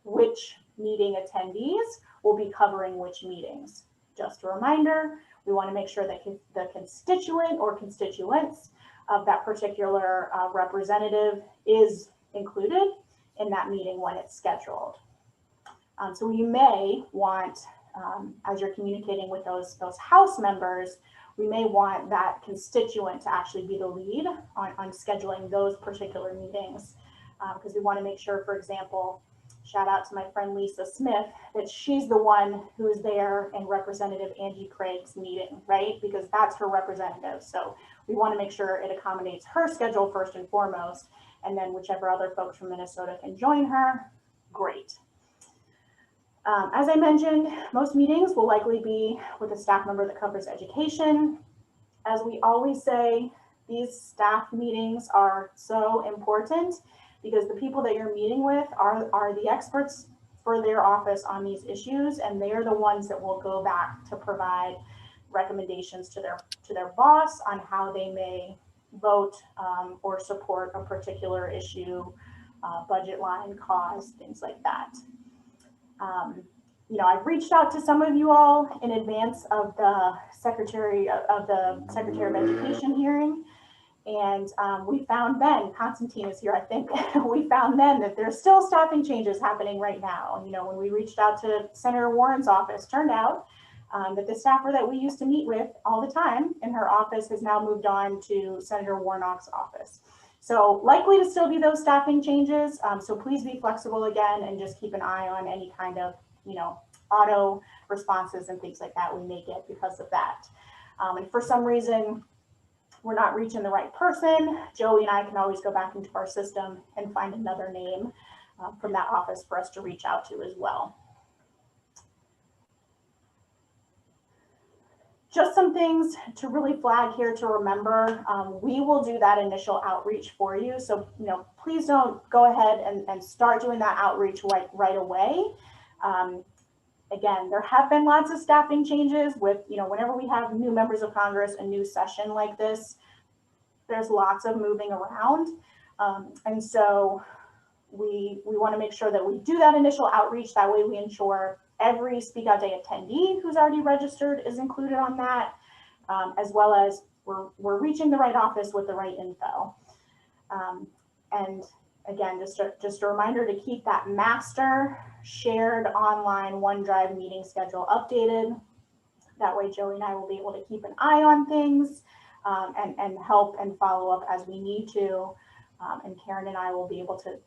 which meeting attendees will be covering which meetings. Just a reminder, we want to make sure that the constituent or constituents of that particular representative is included in that meeting when it's scheduled. So you may want, as you're communicating with those House members, we may want that constituent to actually be the lead on scheduling those particular meetings, because we want to make sure, for example, shout out to my friend Lisa Smith, that she's the one who's there in Representative Angie Craig's meeting, right? Because that's her representative. So we want to make sure it accommodates her schedule first and foremost, and then whichever other folks from Minnesota can join her, great. As I mentioned, most meetings will likely be with a staff member that covers education. As we always say, these staff meetings are so important because the people that you're meeting with are the experts for their office on these issues, and they're the ones that will go back to provide recommendations to their boss on how they may vote or support a particular issue, budget line, cause, things like that. I've reached out to some of you all in advance of the Secretary of Education hearing, and we found then, Constantine is here, I think, we found then that there's still staffing changes happening right now. When we reached out to Senator Warren's office, turned out that the staffer that we used to meet with all the time in her office has now moved on to Senator Warnock's office. So likely to still be those staffing changes. So please be flexible again and just keep an eye on any kind of, auto responses and things like that we may get because of that. And for some reason, we're not reaching the right person, Joey and I can always go back into our system and find another name from that office for us to reach out to as well. Just some things to really flag here to remember. We will do that initial outreach for you. So, please don't go ahead and start doing that outreach right away. Again, there have been lots of staffing changes with, whenever we have new members of Congress, a new session like this, there's lots of moving around. And so we want to make sure that we do that initial outreach. That way we ensure every Speak Out Day attendee who's already registered is included on that, as well as we're reaching the right office with the right info. And again, just a reminder to keep that master shared online OneDrive meeting schedule updated. That way Joey and I will be able to keep an eye on things and help and follow up as we need to. And Karen and I will be able to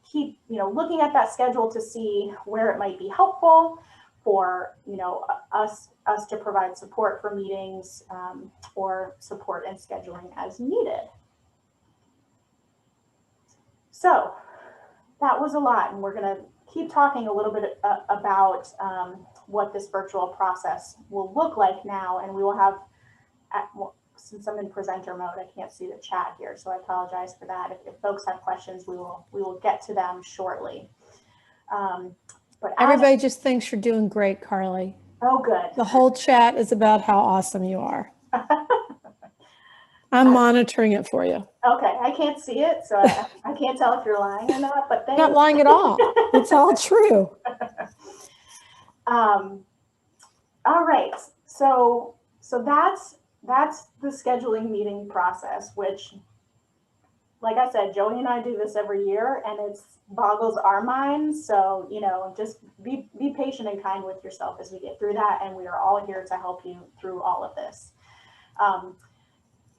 keep, looking at that schedule to see where it might be helpful for, us to provide support for meetings or support and scheduling as needed. So that was a lot, and we're going to keep talking a little bit about what this virtual process will look like now, and we will have, since I'm in presenter mode, I can't see the chat here, so I apologize for that. If folks have questions, we will get to them shortly. But everybody just thinks you're doing great, Carly. Oh, good. The whole chat is about how awesome you are. I'm monitoring it for you. Okay, I can't see it, so I can't tell if you're lying or not, but thanks. Not lying at all. It's all true. All right, so that's the scheduling meeting process, which, like I said, Joey and I do this every year, and it boggles our minds. So, just be patient and kind with yourself as we get through that, and we are all here to help you through all of this.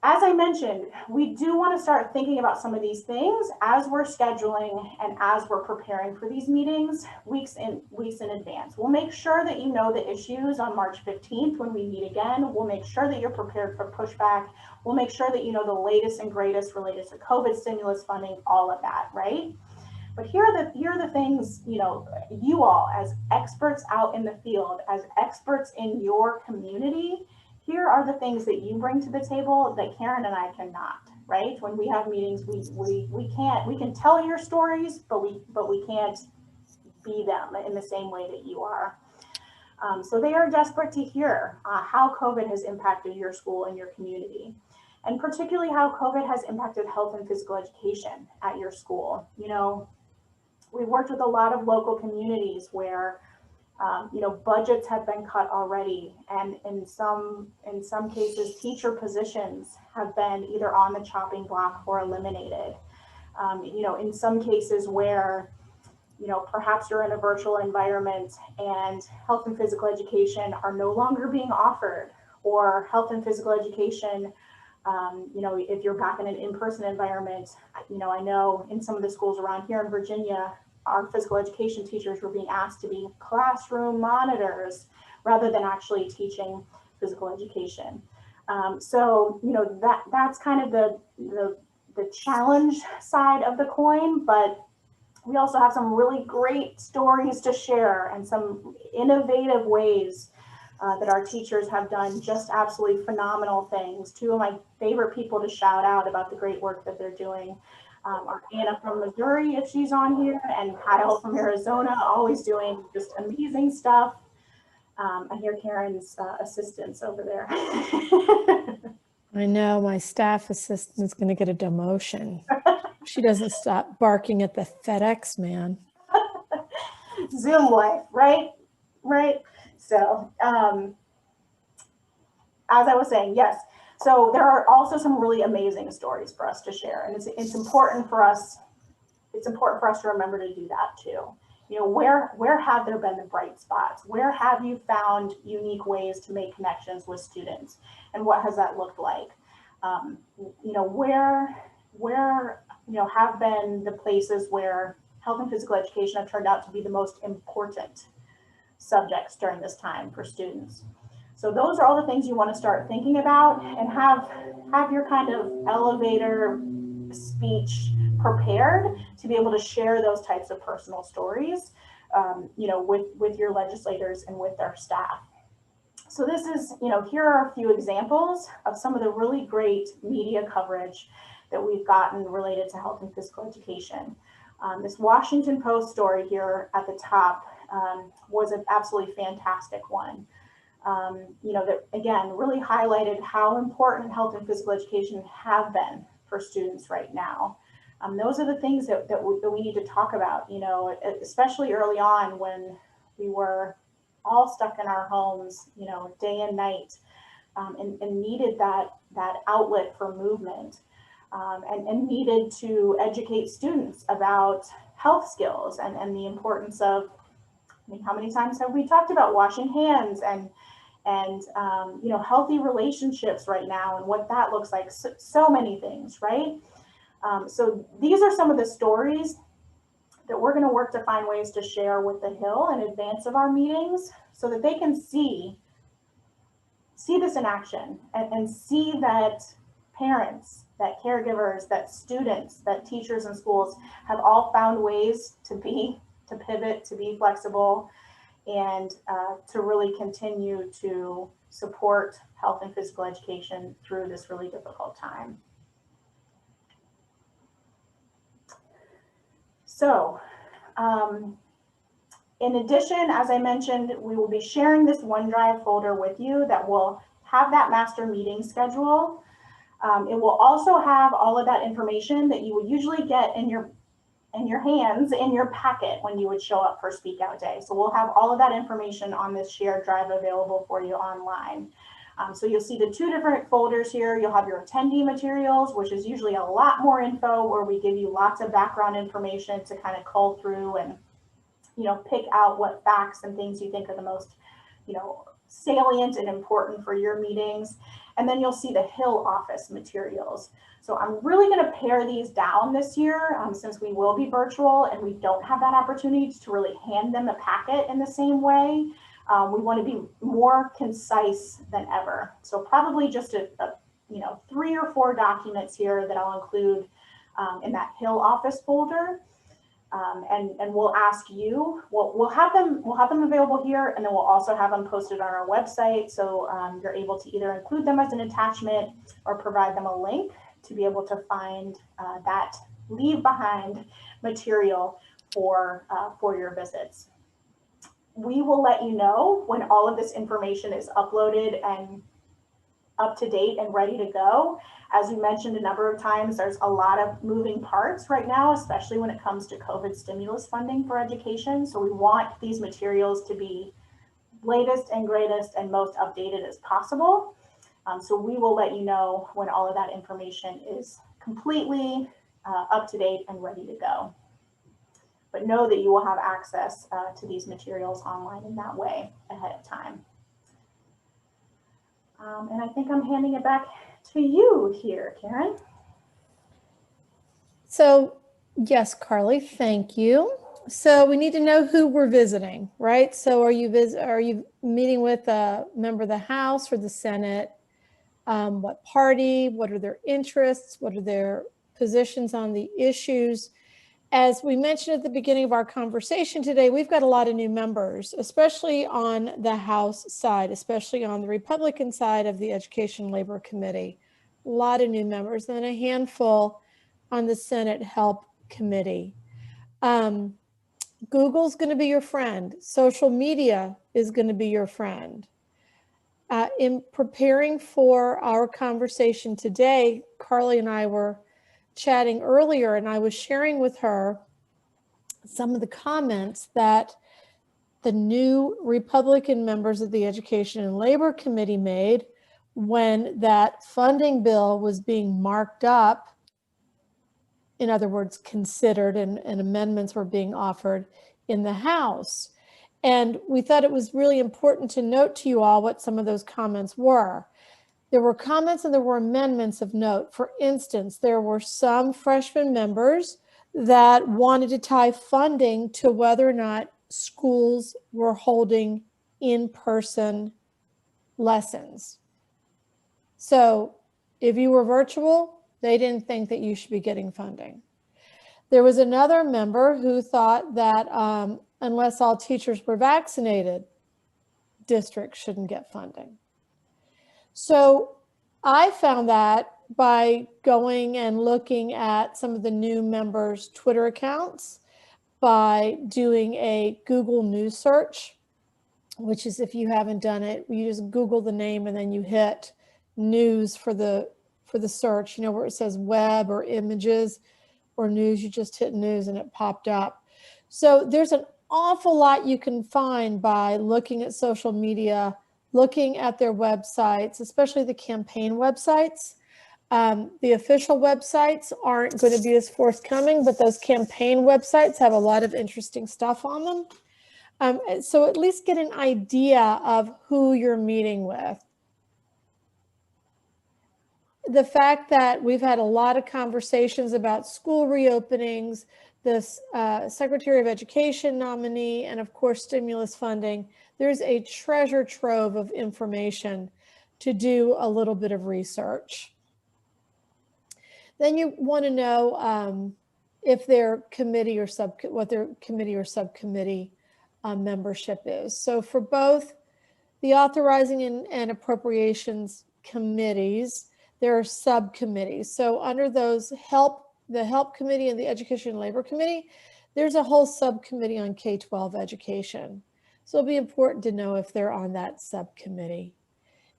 As I mentioned, we do want to start thinking about some of these things as we're scheduling and as we're preparing for these meetings weeks in advance. We'll make sure that you know the issues on March 15th when we meet again. We'll make sure that you're prepared for pushback. We'll make sure that you know the latest and greatest related to COVID stimulus funding, all of that, right? But here are the things, you all as experts out in the field, as experts in your community, here are the things that you bring to the table that Karen and I cannot, right? When we have meetings, we can tell your stories, but we can't be them in the same way that you are. So they are desperate to hear how COVID has impacted your school and your community, and particularly how COVID has impacted health and physical education at your school. We've worked with a lot of local communities where budgets have been cut already, and in some cases, teacher positions have been either on the chopping block or eliminated. In some cases where, perhaps you're in a virtual environment and health and physical education are no longer being offered, or health and physical education, if you're back in an in-person environment, I know in some of the schools around here in Virginia, our physical education teachers were being asked to be classroom monitors rather than actually teaching physical education. So, that's kind of the challenge side of the coin, but we also have some really great stories to share and some innovative ways that our teachers have done just absolutely phenomenal things. Two of my favorite people to shout out about the great work that they're doing are Anna from Missouri, if she's on here, and Kyle from Arizona, always doing just amazing stuff. I hear Karen's assistants over there. I know my staff assistant is going to get a demotion. She doesn't stop barking at the FedEx man. Zoom life, right? So, as I was saying, yes. So there are also some really amazing stories for us to share, and it's important for us. It's important for us to remember to do that too. Where have there been the bright spots? Where have you found unique ways to make connections with students, and what has that looked like? Where have been the places where health and physical education have turned out to be the most important subjects during this time for students. So those are all the things you want to start thinking about, and have your kind of elevator speech prepared to be able to share those types of personal stories, with your legislators and with their staff. So this is, here are a few examples of some of the really great media coverage that we've gotten related to health and physical education. This Washington Post story here at the top was an absolutely fantastic one. That again really highlighted how important health and physical education have been for students right now. Those are the things that we need to talk about, especially early on when we were all stuck in our homes, day and night, and needed that outlet for movement, and needed to educate students about health skills and the importance of, how many times have we talked about washing hands and healthy relationships right now and what that looks like, so many things, right? So these are some of the stories that we're going to work to find ways to share with the Hill in advance of our meetings so that they can see this in action and see that parents, that caregivers, that students, that teachers and schools have all found ways to pivot, to be flexible, and to really continue to support health and physical education through this really difficult time. So, in addition, as I mentioned, we will be sharing this OneDrive folder with you that will have that master meeting schedule. It will also have all of that information that you would usually get in your hands in your packet when you would show up for Speak Out Day. So we'll have all of that information on this shared drive available for you online. So you'll see the two different folders here. You'll have your attendee materials, which is usually a lot more info, where we give you lots of background information to kind of cull through and, pick out what facts and things you think are the most, salient and important for your meetings. And then you'll see the Hill office materials. So I'm really going to pare these down this year, since we will be virtual and we don't have that opportunity to really hand them a packet in the same way. We want to be more concise than ever. So probably just a 3 or 4 documents here that I'll include in that Hill office folder. And we'll ask you, we'll have them available here, and then we'll also have them posted on our website. So you're able to either include them as an attachment or provide them a link to be able to find that leave behind material for your visits. We will let you know when all of this information is uploaded and up to date and ready to go. As we mentioned a number of times, there's a lot of moving parts right now, especially when it comes to COVID stimulus funding for education. So we want these materials to be latest and greatest and most updated as possible. So we will let you know when all of that information is completely up to date and ready to go. But know that you will have access to these materials online in that way ahead of time. And I think I'm handing it back to you here, Karen. So yes, Carly, thank you. So we need to know who we're visiting, right? So are you meeting with a member of the House or the Senate? What party? What are their interests? What are their positions on the issues? As we mentioned at the beginning of our conversation today, we've got a lot of new members, especially on the House side, especially on the Republican side of the Education and Labor Committee. A lot of new members, and a handful on the Senate Help Committee. Google's going to be your friend. Social media is going to be your friend. In preparing for our conversation today, Carly and I were chatting earlier, and I was sharing with her some of the comments that the new Republican members of the Education and Labor Committee made when that funding bill was being marked up. In other words, considered, and amendments were being offered in the House. And we thought it was really important to note to you all what some of those comments were. There were comments and there were amendments of note. For instance, there were some freshman members that wanted to tie funding to whether or not schools were holding in-person lessons. So if you were virtual, they didn't think that you should be getting funding. There was another member who thought that unless all teachers were vaccinated, districts shouldn't get funding. So I found that by going and looking at some of the new members' Twitter accounts, by doing a Google News search, which is, if you haven't done it, you just Google the name and then you hit news for the search, you know, where it says web or images or news, you just hit news and it popped up. So there's an awful lot you can find by looking at social media, looking at their websites, especially the campaign websites. The official websites aren't going to be as forthcoming, but those campaign websites have a lot of interesting stuff on them. So at least get an idea of who you're meeting with. The fact that we've had a lot of conversations about school reopenings, this Secretary of Education nominee, and of course, stimulus funding, there's a treasure trove of information to do a little bit of research. Then you want to know if their committee or what their committee or subcommittee membership is. So for both the authorizing and appropriations committees, there are subcommittees. So under those the Help Committee and the Education and Labor Committee, there's a whole subcommittee on K-12 education. So it'll be important to know if they're on that subcommittee.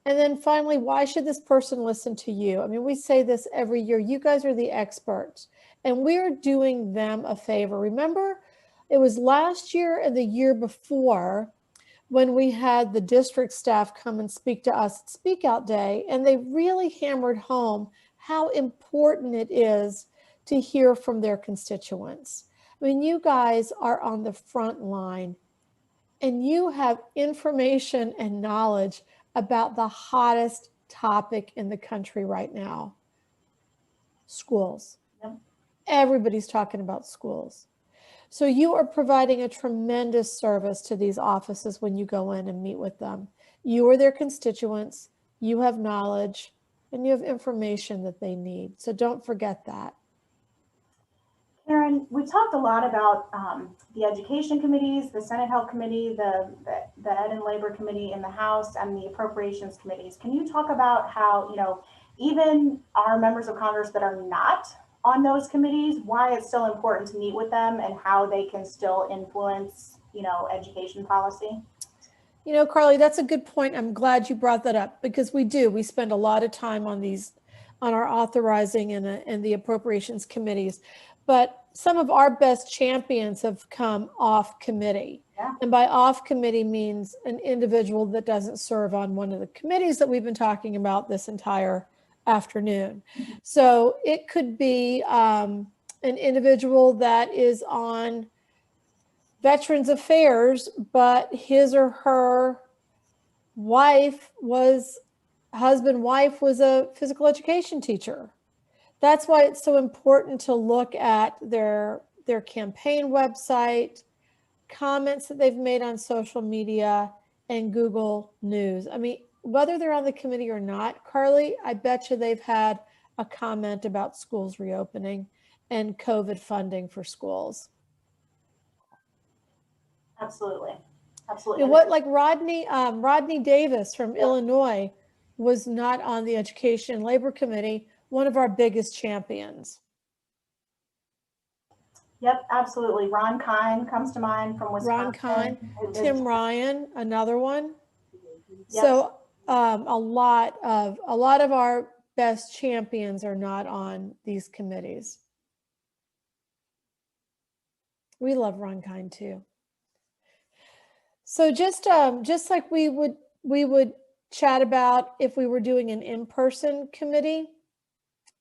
And then finally, why should this person listen to you? I mean, we say this every year. You guys are the experts, and we're doing them a favor. Remember, it was last year and the year before when we had the district staff come and speak to us at Speak Out Day, and they really hammered home how important it is to hear from their constituents. I mean, you guys are on the front line, and you have information and knowledge about the hottest topic in the country right now, schools. Yep. Everybody's talking about schools. So you are providing a tremendous service to these offices when you go in and meet with them. You are their constituents, you have knowledge, and you have information that they need. So don't forget that. Karen, we talked a lot about the education committees, the Senate Health Committee, the Ed and Labor Committee in the House, and the Appropriations Committees. Can you talk about how, you know, even our members of Congress that are not on those committees, why it's still important to meet with them and how they can still influence, you know, education policy? You know, Carly, that's a good point. I'm glad you brought that up, because we spend a lot of time on our authorizing and the appropriations committees. But some of our best champions have come off committee. Yeah. And by off committee means an individual that doesn't serve on one of the committees that we've been talking about this entire afternoon. So it could be an individual that is on Veterans Affairs, but his or her husband, wife was a physical education teacher. That's why it's so important to look at their campaign website, comments that they've made on social media, and Google News. I mean, whether they're on the committee or not, Carly, I bet you they've had a comment about schools reopening and COVID funding for schools. Absolutely. Absolutely. And like Rodney Davis from Illinois was not on the Education and Labor Committee, one of our biggest champions. Yep, absolutely. Ron Kine comes to mind from Wisconsin. Ron Kine, Tim Ryan, another one. Yep. So a lot of our best champions are not on these committees. We love Ron Kine too. So just like we would chat about if we were doing an in-person committee,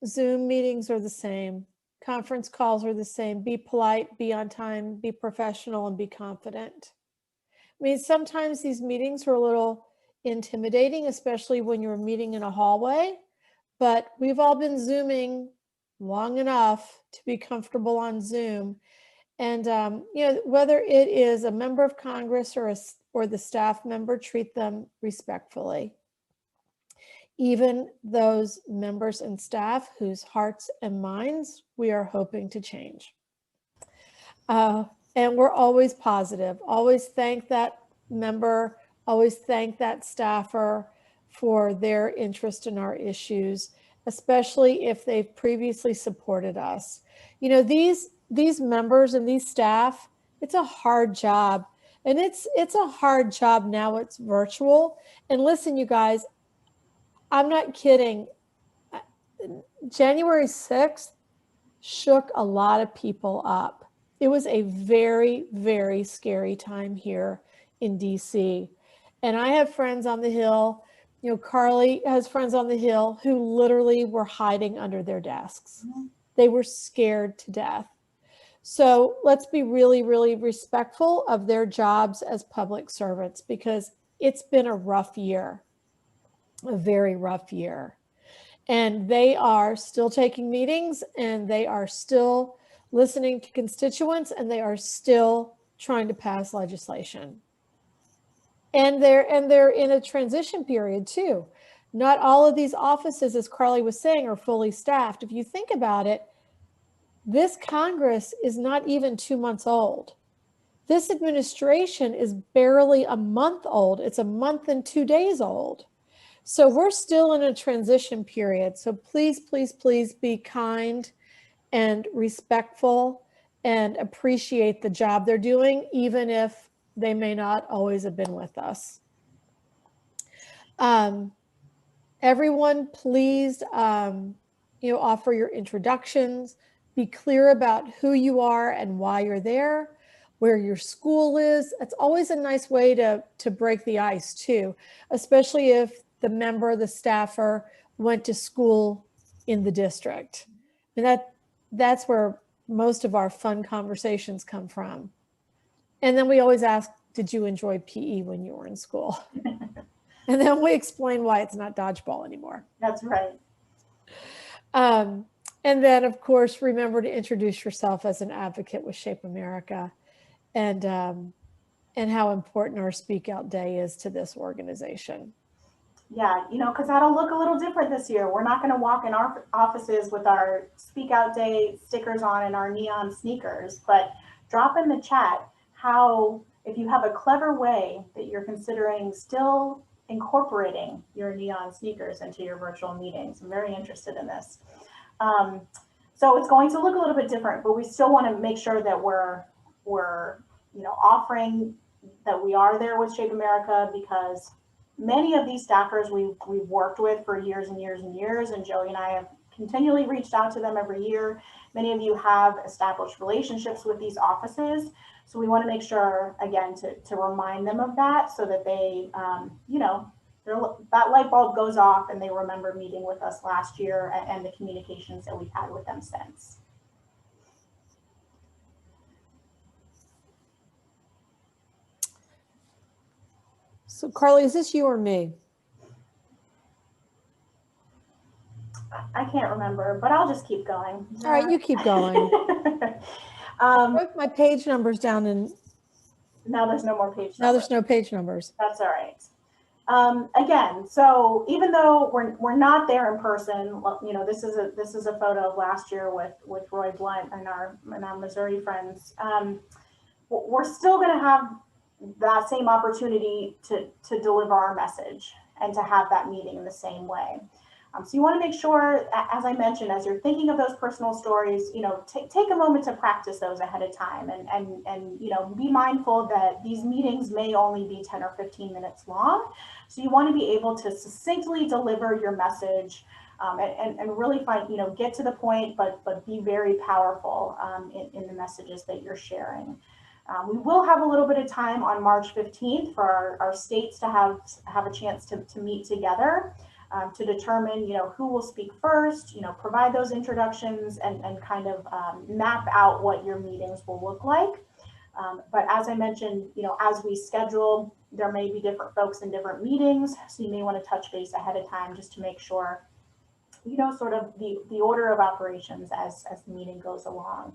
Zoom meetings are the same. Conference calls are the same. Be polite, be on time, be professional, and be confident. I mean, sometimes these meetings are a little intimidating, especially when you're meeting in a hallway, but we've all been Zooming long enough to be comfortable on Zoom. And, you know, whether it is a member of Congress or the staff member, treat them respectfully. Even those members and staff whose hearts and minds we are hoping to change. And we're always positive. Always thank that member, always thank that staffer for their interest in our issues, especially if they've previously supported us. You know, these members and these staff It's a hard job. And it's a hard job now. It's virtual. And listen, you guys, I'm not kidding. January 6th shook a lot of people up. It was a very, very scary time here in DC. And I have friends on the Hill, Carly has friends on the Hill who literally were hiding under their desks. They were scared to death. So let's be really, really respectful of their jobs as public servants, because it's been a rough year, a very rough year. And they are still taking meetings, and they are still listening to constituents, and they are still trying to pass legislation. And they're in a transition period too. Not all of these offices, as Carly was saying, are fully staffed. If you think about it, this Congress is not even 2 months old. This administration is barely a month old. It's a month and 2 days old. So we're still in a transition period. So please, please, please be kind and respectful and appreciate the job they're doing, even if they may not always have been with us. Everyone, please, offer your introductions. Be clear about who you are and why you're there, where your school is. It's always a nice way to break the ice too, especially if the member, the staffer went to school in the district. And that's where most of our fun conversations come from. And then we always ask, did you enjoy PE when you were in school? And then we explain why it's not dodgeball anymore. That's right. And then, of course, remember to introduce yourself as an advocate with Shape America, and how important our Speak Out Day is to this organization. Yeah, because that'll look a little different this year. We're not going to walk in our offices with our Speak Out Day stickers on and our neon sneakers, but drop in the chat how, if you have a clever way that you're considering still incorporating your neon sneakers into your virtual meetings. I'm very interested in this. So it's going to look a little bit different, but we still want to make sure that we're offering that we are there with Shape America, because many of these staffers we've worked with for years and years and years, and Joey and I have continually reached out to them every year. Many of you have established relationships with these offices, so we want to make sure, again, to remind them of that, so that they, that light bulb goes off and they remember meeting with us last year and the communications that we've had with them since. So Carly, is this you or me? I can't remember, but I'll just keep going. All right, you keep going. I wrote my page numbers down, and now there's no more page numbers. Now there's no page numbers. That's all right. Again, so even though we're not there in person, this is a photo of last year with Roy Blunt and our Missouri friends. We're still going to have that same opportunity to deliver our message and to have that meeting in the same way. So you want to make sure, as I mentioned, as you're thinking of those personal stories, take a moment to practice those ahead of time, and be mindful that these meetings may only be 10 or 15 minutes long. So you want to be able to succinctly deliver your message, and really get to the point, but be very powerful in the messages that you're sharing. We will have a little bit of time on March 15th for our states to have a chance to meet together. To determine, who will speak first, provide those introductions, and kind of map out what your meetings will look like. But as I mentioned, as we schedule, there may be different folks in different meetings, so you may want to touch base ahead of time just to make sure, sort of the order of operations as the meeting goes along.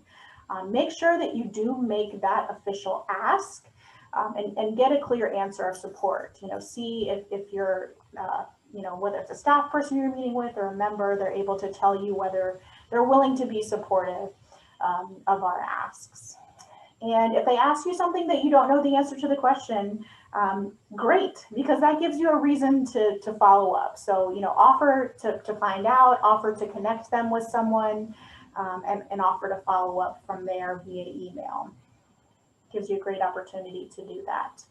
Make sure that you do make that official ask, and get a clear answer of support. See if you're whether it's a staff person you're meeting with or a member, they're able to tell you whether they're willing to be supportive of our asks. And if they ask you something that you don't know the answer to the question, great, because that gives you a reason to follow up. So, offer to find out, offer to connect them with someone, and offer to follow up from there via email. gives you a great opportunity to do that.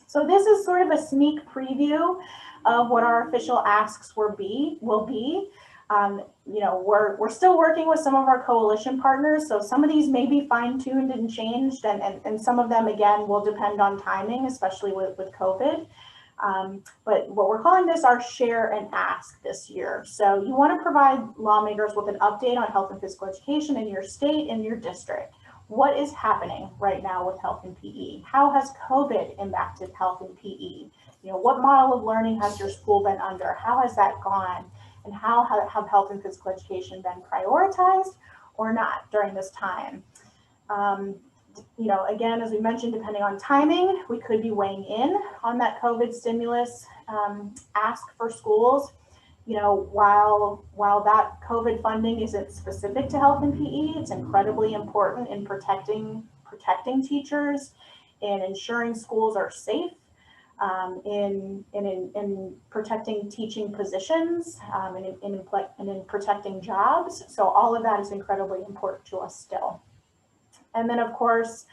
So this is sort of a sneak preview of what our official asks will be. You know, we're still working with some of our coalition partners, so some of these may be fine-tuned and changed, and some of them, again, will depend on timing, especially with COVID. But what we're calling this our share and ask this year. So you want to provide lawmakers with an update on health and physical education in your state and your district. What is happening right now with health and PE? How has COVID impacted health and PE? You know, what model of learning has your school been under? How has that gone? And how have health and physical education been prioritized or not during this time? You know, again, as we mentioned, depending on timing, we could be weighing in on that COVID stimulus ask for schools. You know, while that COVID funding isn't specific to health and PE, it's incredibly important in protecting teachers, in ensuring schools are safe, in protecting teaching positions, and in protecting jobs. So all of that is incredibly important to us still. And then, of course,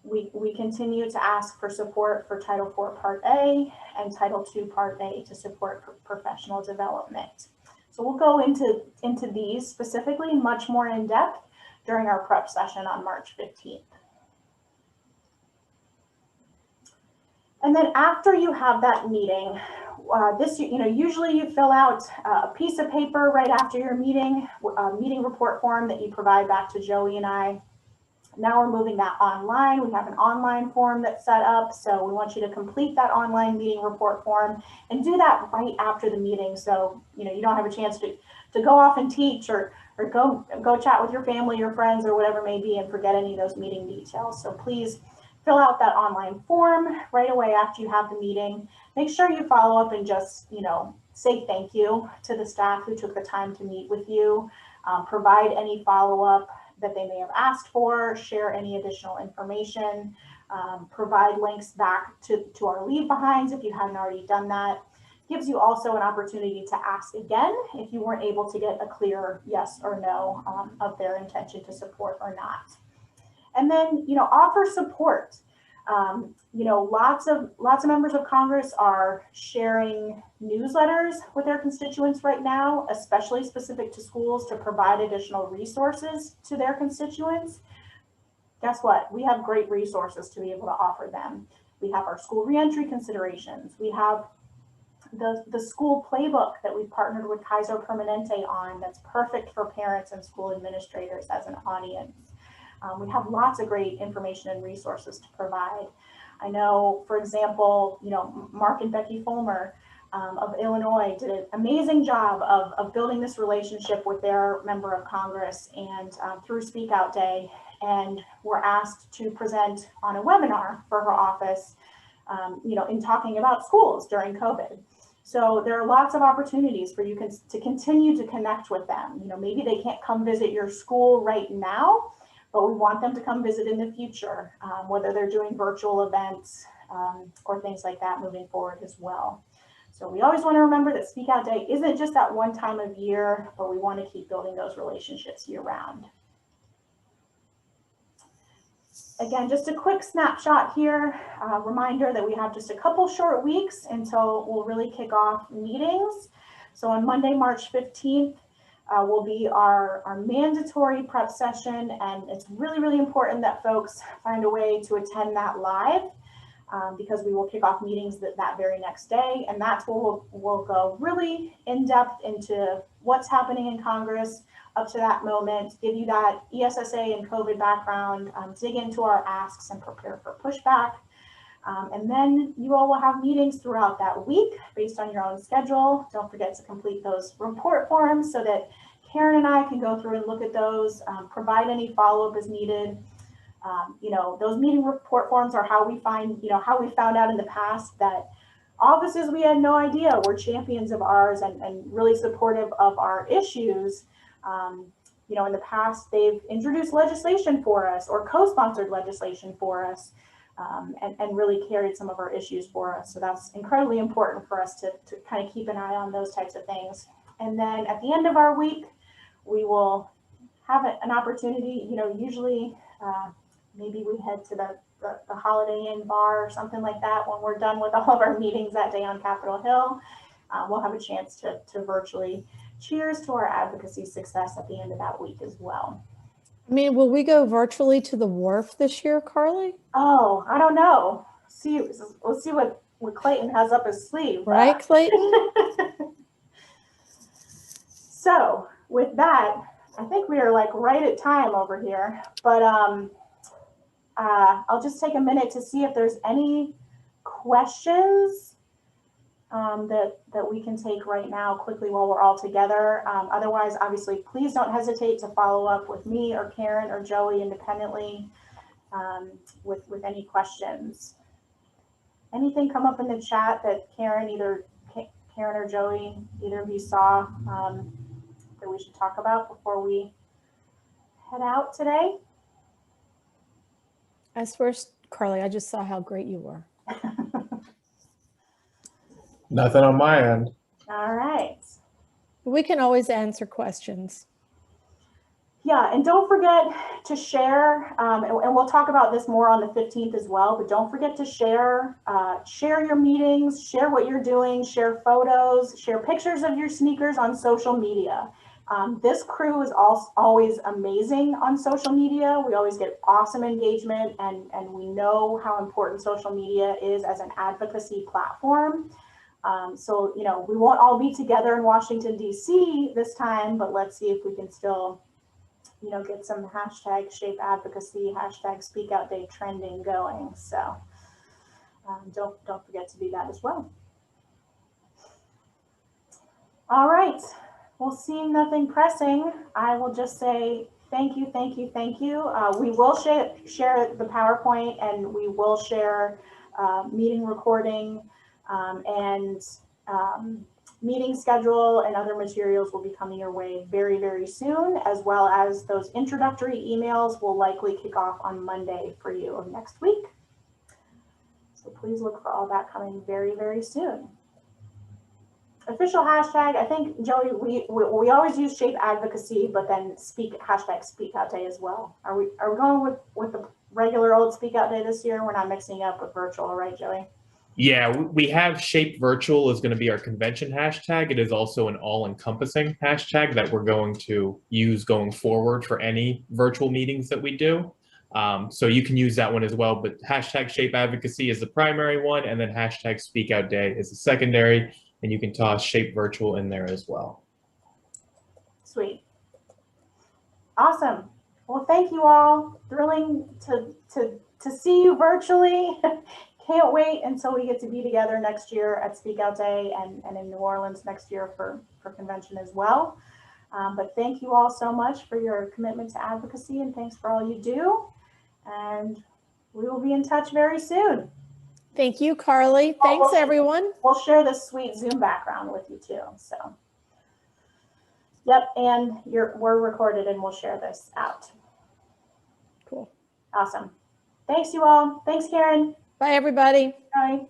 we continue to ask for support for Title IV Part A and Title II Part A to support professional development. So we'll go into these specifically much more in depth during our prep session on March 15th. And then after you have that meeting, usually you fill out a piece of paper right after your meeting, a meeting report form that you provide back to Joey and I. Now we're moving that online. We have an online form that's set up. So we want you to complete that online meeting report form and do that right after the meeting. So, you know, you don't have a chance to go off and teach or go chat with your family, your friends, or whatever it may be, and forget any of those meeting details. So please fill out that online form right away after you have the meeting. Make sure you follow up and just, you know, say thank you to the staff who took the time to meet with you. Provide any follow-up that they may have asked for, share any additional information, provide links back to our leave behinds if you hadn't already done that. Gives you also an opportunity to ask again if you weren't able to get a clear yes or no of their intention to support or not. And then, you know, offer support. You know, lots of members of Congress are sharing newsletters with their constituents right now, especially specific to schools, to provide additional resources to their constituents. Guess what? We have great resources to be able to offer them. We have our school reentry considerations. We have the school playbook that we've partnered with Kaiser Permanente on that's perfect for parents and school administrators as an audience. We have lots of great information and resources to provide. I know, for example, you know, Mark and Becky Fulmer of Illinois did an amazing job of building this relationship with their member of Congress and through Speak Out Day, and were asked to present on a webinar for her office, you know, in talking about schools during COVID. So there are lots of opportunities for you to continue to connect with them. You know, maybe they can't come visit your school right now, but we want them to come visit in the future, whether they're doing virtual events or things like that moving forward as well. So we always want to remember that Speak Out Day isn't just that one time of year, but we want to keep building those relationships year round. Again, just a quick snapshot here, reminder that we have just a couple short weeks until we'll really kick off meetings. So on Monday, March 15th, will be our mandatory prep session, and it's really, really important that folks find a way to attend that live because we will kick off meetings that very next day, and that's where we'll go really in depth into what's happening in Congress up to that moment, give you that ESSA and COVID background, dig into our asks and prepare for pushback. And then you all will have meetings throughout that week based on your own schedule. Don't forget to complete those report forms so that Karen and I can go through and look at those, provide any follow-up as needed. You know, those meeting report forms are how we find, you know, how we found out in the past that offices we had no idea were champions of ours and really supportive of our issues. You know, in the past, they've introduced legislation for us or co-sponsored legislation for us. And really carried some of our issues for us. So that's incredibly important for us to kind of keep an eye on those types of things. And then at the end of our week, we will have an opportunity, you know, usually maybe we head to the Holiday Inn bar or something like that when we're done with all of our meetings that day on Capitol Hill. We'll have a chance to virtually cheers to our advocacy success at the end of that week as well. I mean, will we go virtually to the wharf this year, Carly? Oh, I don't know. We'll see what Clayton has up his sleeve. Right, Clayton? So with that, I think we are like right at time over here, but I'll just take a minute to see if there's any questions that we can take right now quickly while we're all together. Otherwise, obviously, please don't hesitate to follow up with me or Karen or Joey independently with any questions. Anything come up in the chat that Karen or Joey, either of you saw that we should talk about before we head out today? As first, Carly, I just saw how great you were. Nothing on my end. All right. We can always answer questions. Yeah, and don't forget to share, and we'll talk about this more on the 15th as well, but don't forget to share your meetings, share what you're doing, share photos, share pictures of your sneakers on social media. This crew is always amazing on social media. We always get awesome engagement, and we know how important social media is as an advocacy platform. So, you know, we won't all be together in Washington, D.C. this time, but let's see if we can still, you know, get some hashtag shape advocacy, hashtag speak out day trending going. So don't forget to do that as well. All right. Well, seeing nothing pressing, I will just say thank you, thank you, thank you. We will share the PowerPoint, and we will share meeting recording and meeting schedule and other materials will be coming your way very, very soon, as well as those introductory emails will likely kick off on Monday for you of next week. So please look for all that coming very, very soon. Official hashtag, I think, Joey, we always use shape advocacy, but then hashtag speak out day as well. Are we going with the regular old speak out day this year? We're not mixing up with virtual, right, Joey? Yeah, we have Shape Virtual is going to be our convention hashtag. It is also an all-encompassing hashtag that we're going to use going forward for any virtual meetings that we do. So you can use that one as well, but hashtag Shape Advocacy is the primary one, and then hashtag Speak Out Day is the secondary, and you can toss Shape Virtual in there as well. Sweet. Awesome. Well, thank you all. Thrilling to see you virtually. Can't wait until we get to be together next year at Speak Out Day and in New Orleans next year for convention as well. But thank you all so much for your commitment to advocacy, and thanks for all you do. And we will be in touch very soon. Thank you, Carly. Thanks, everyone. We'll share this sweet Zoom background with you too. So, yep, and we're recorded and we'll share this out. Cool. Awesome. Thanks, you all. Thanks, Karen. Bye, everybody. Bye.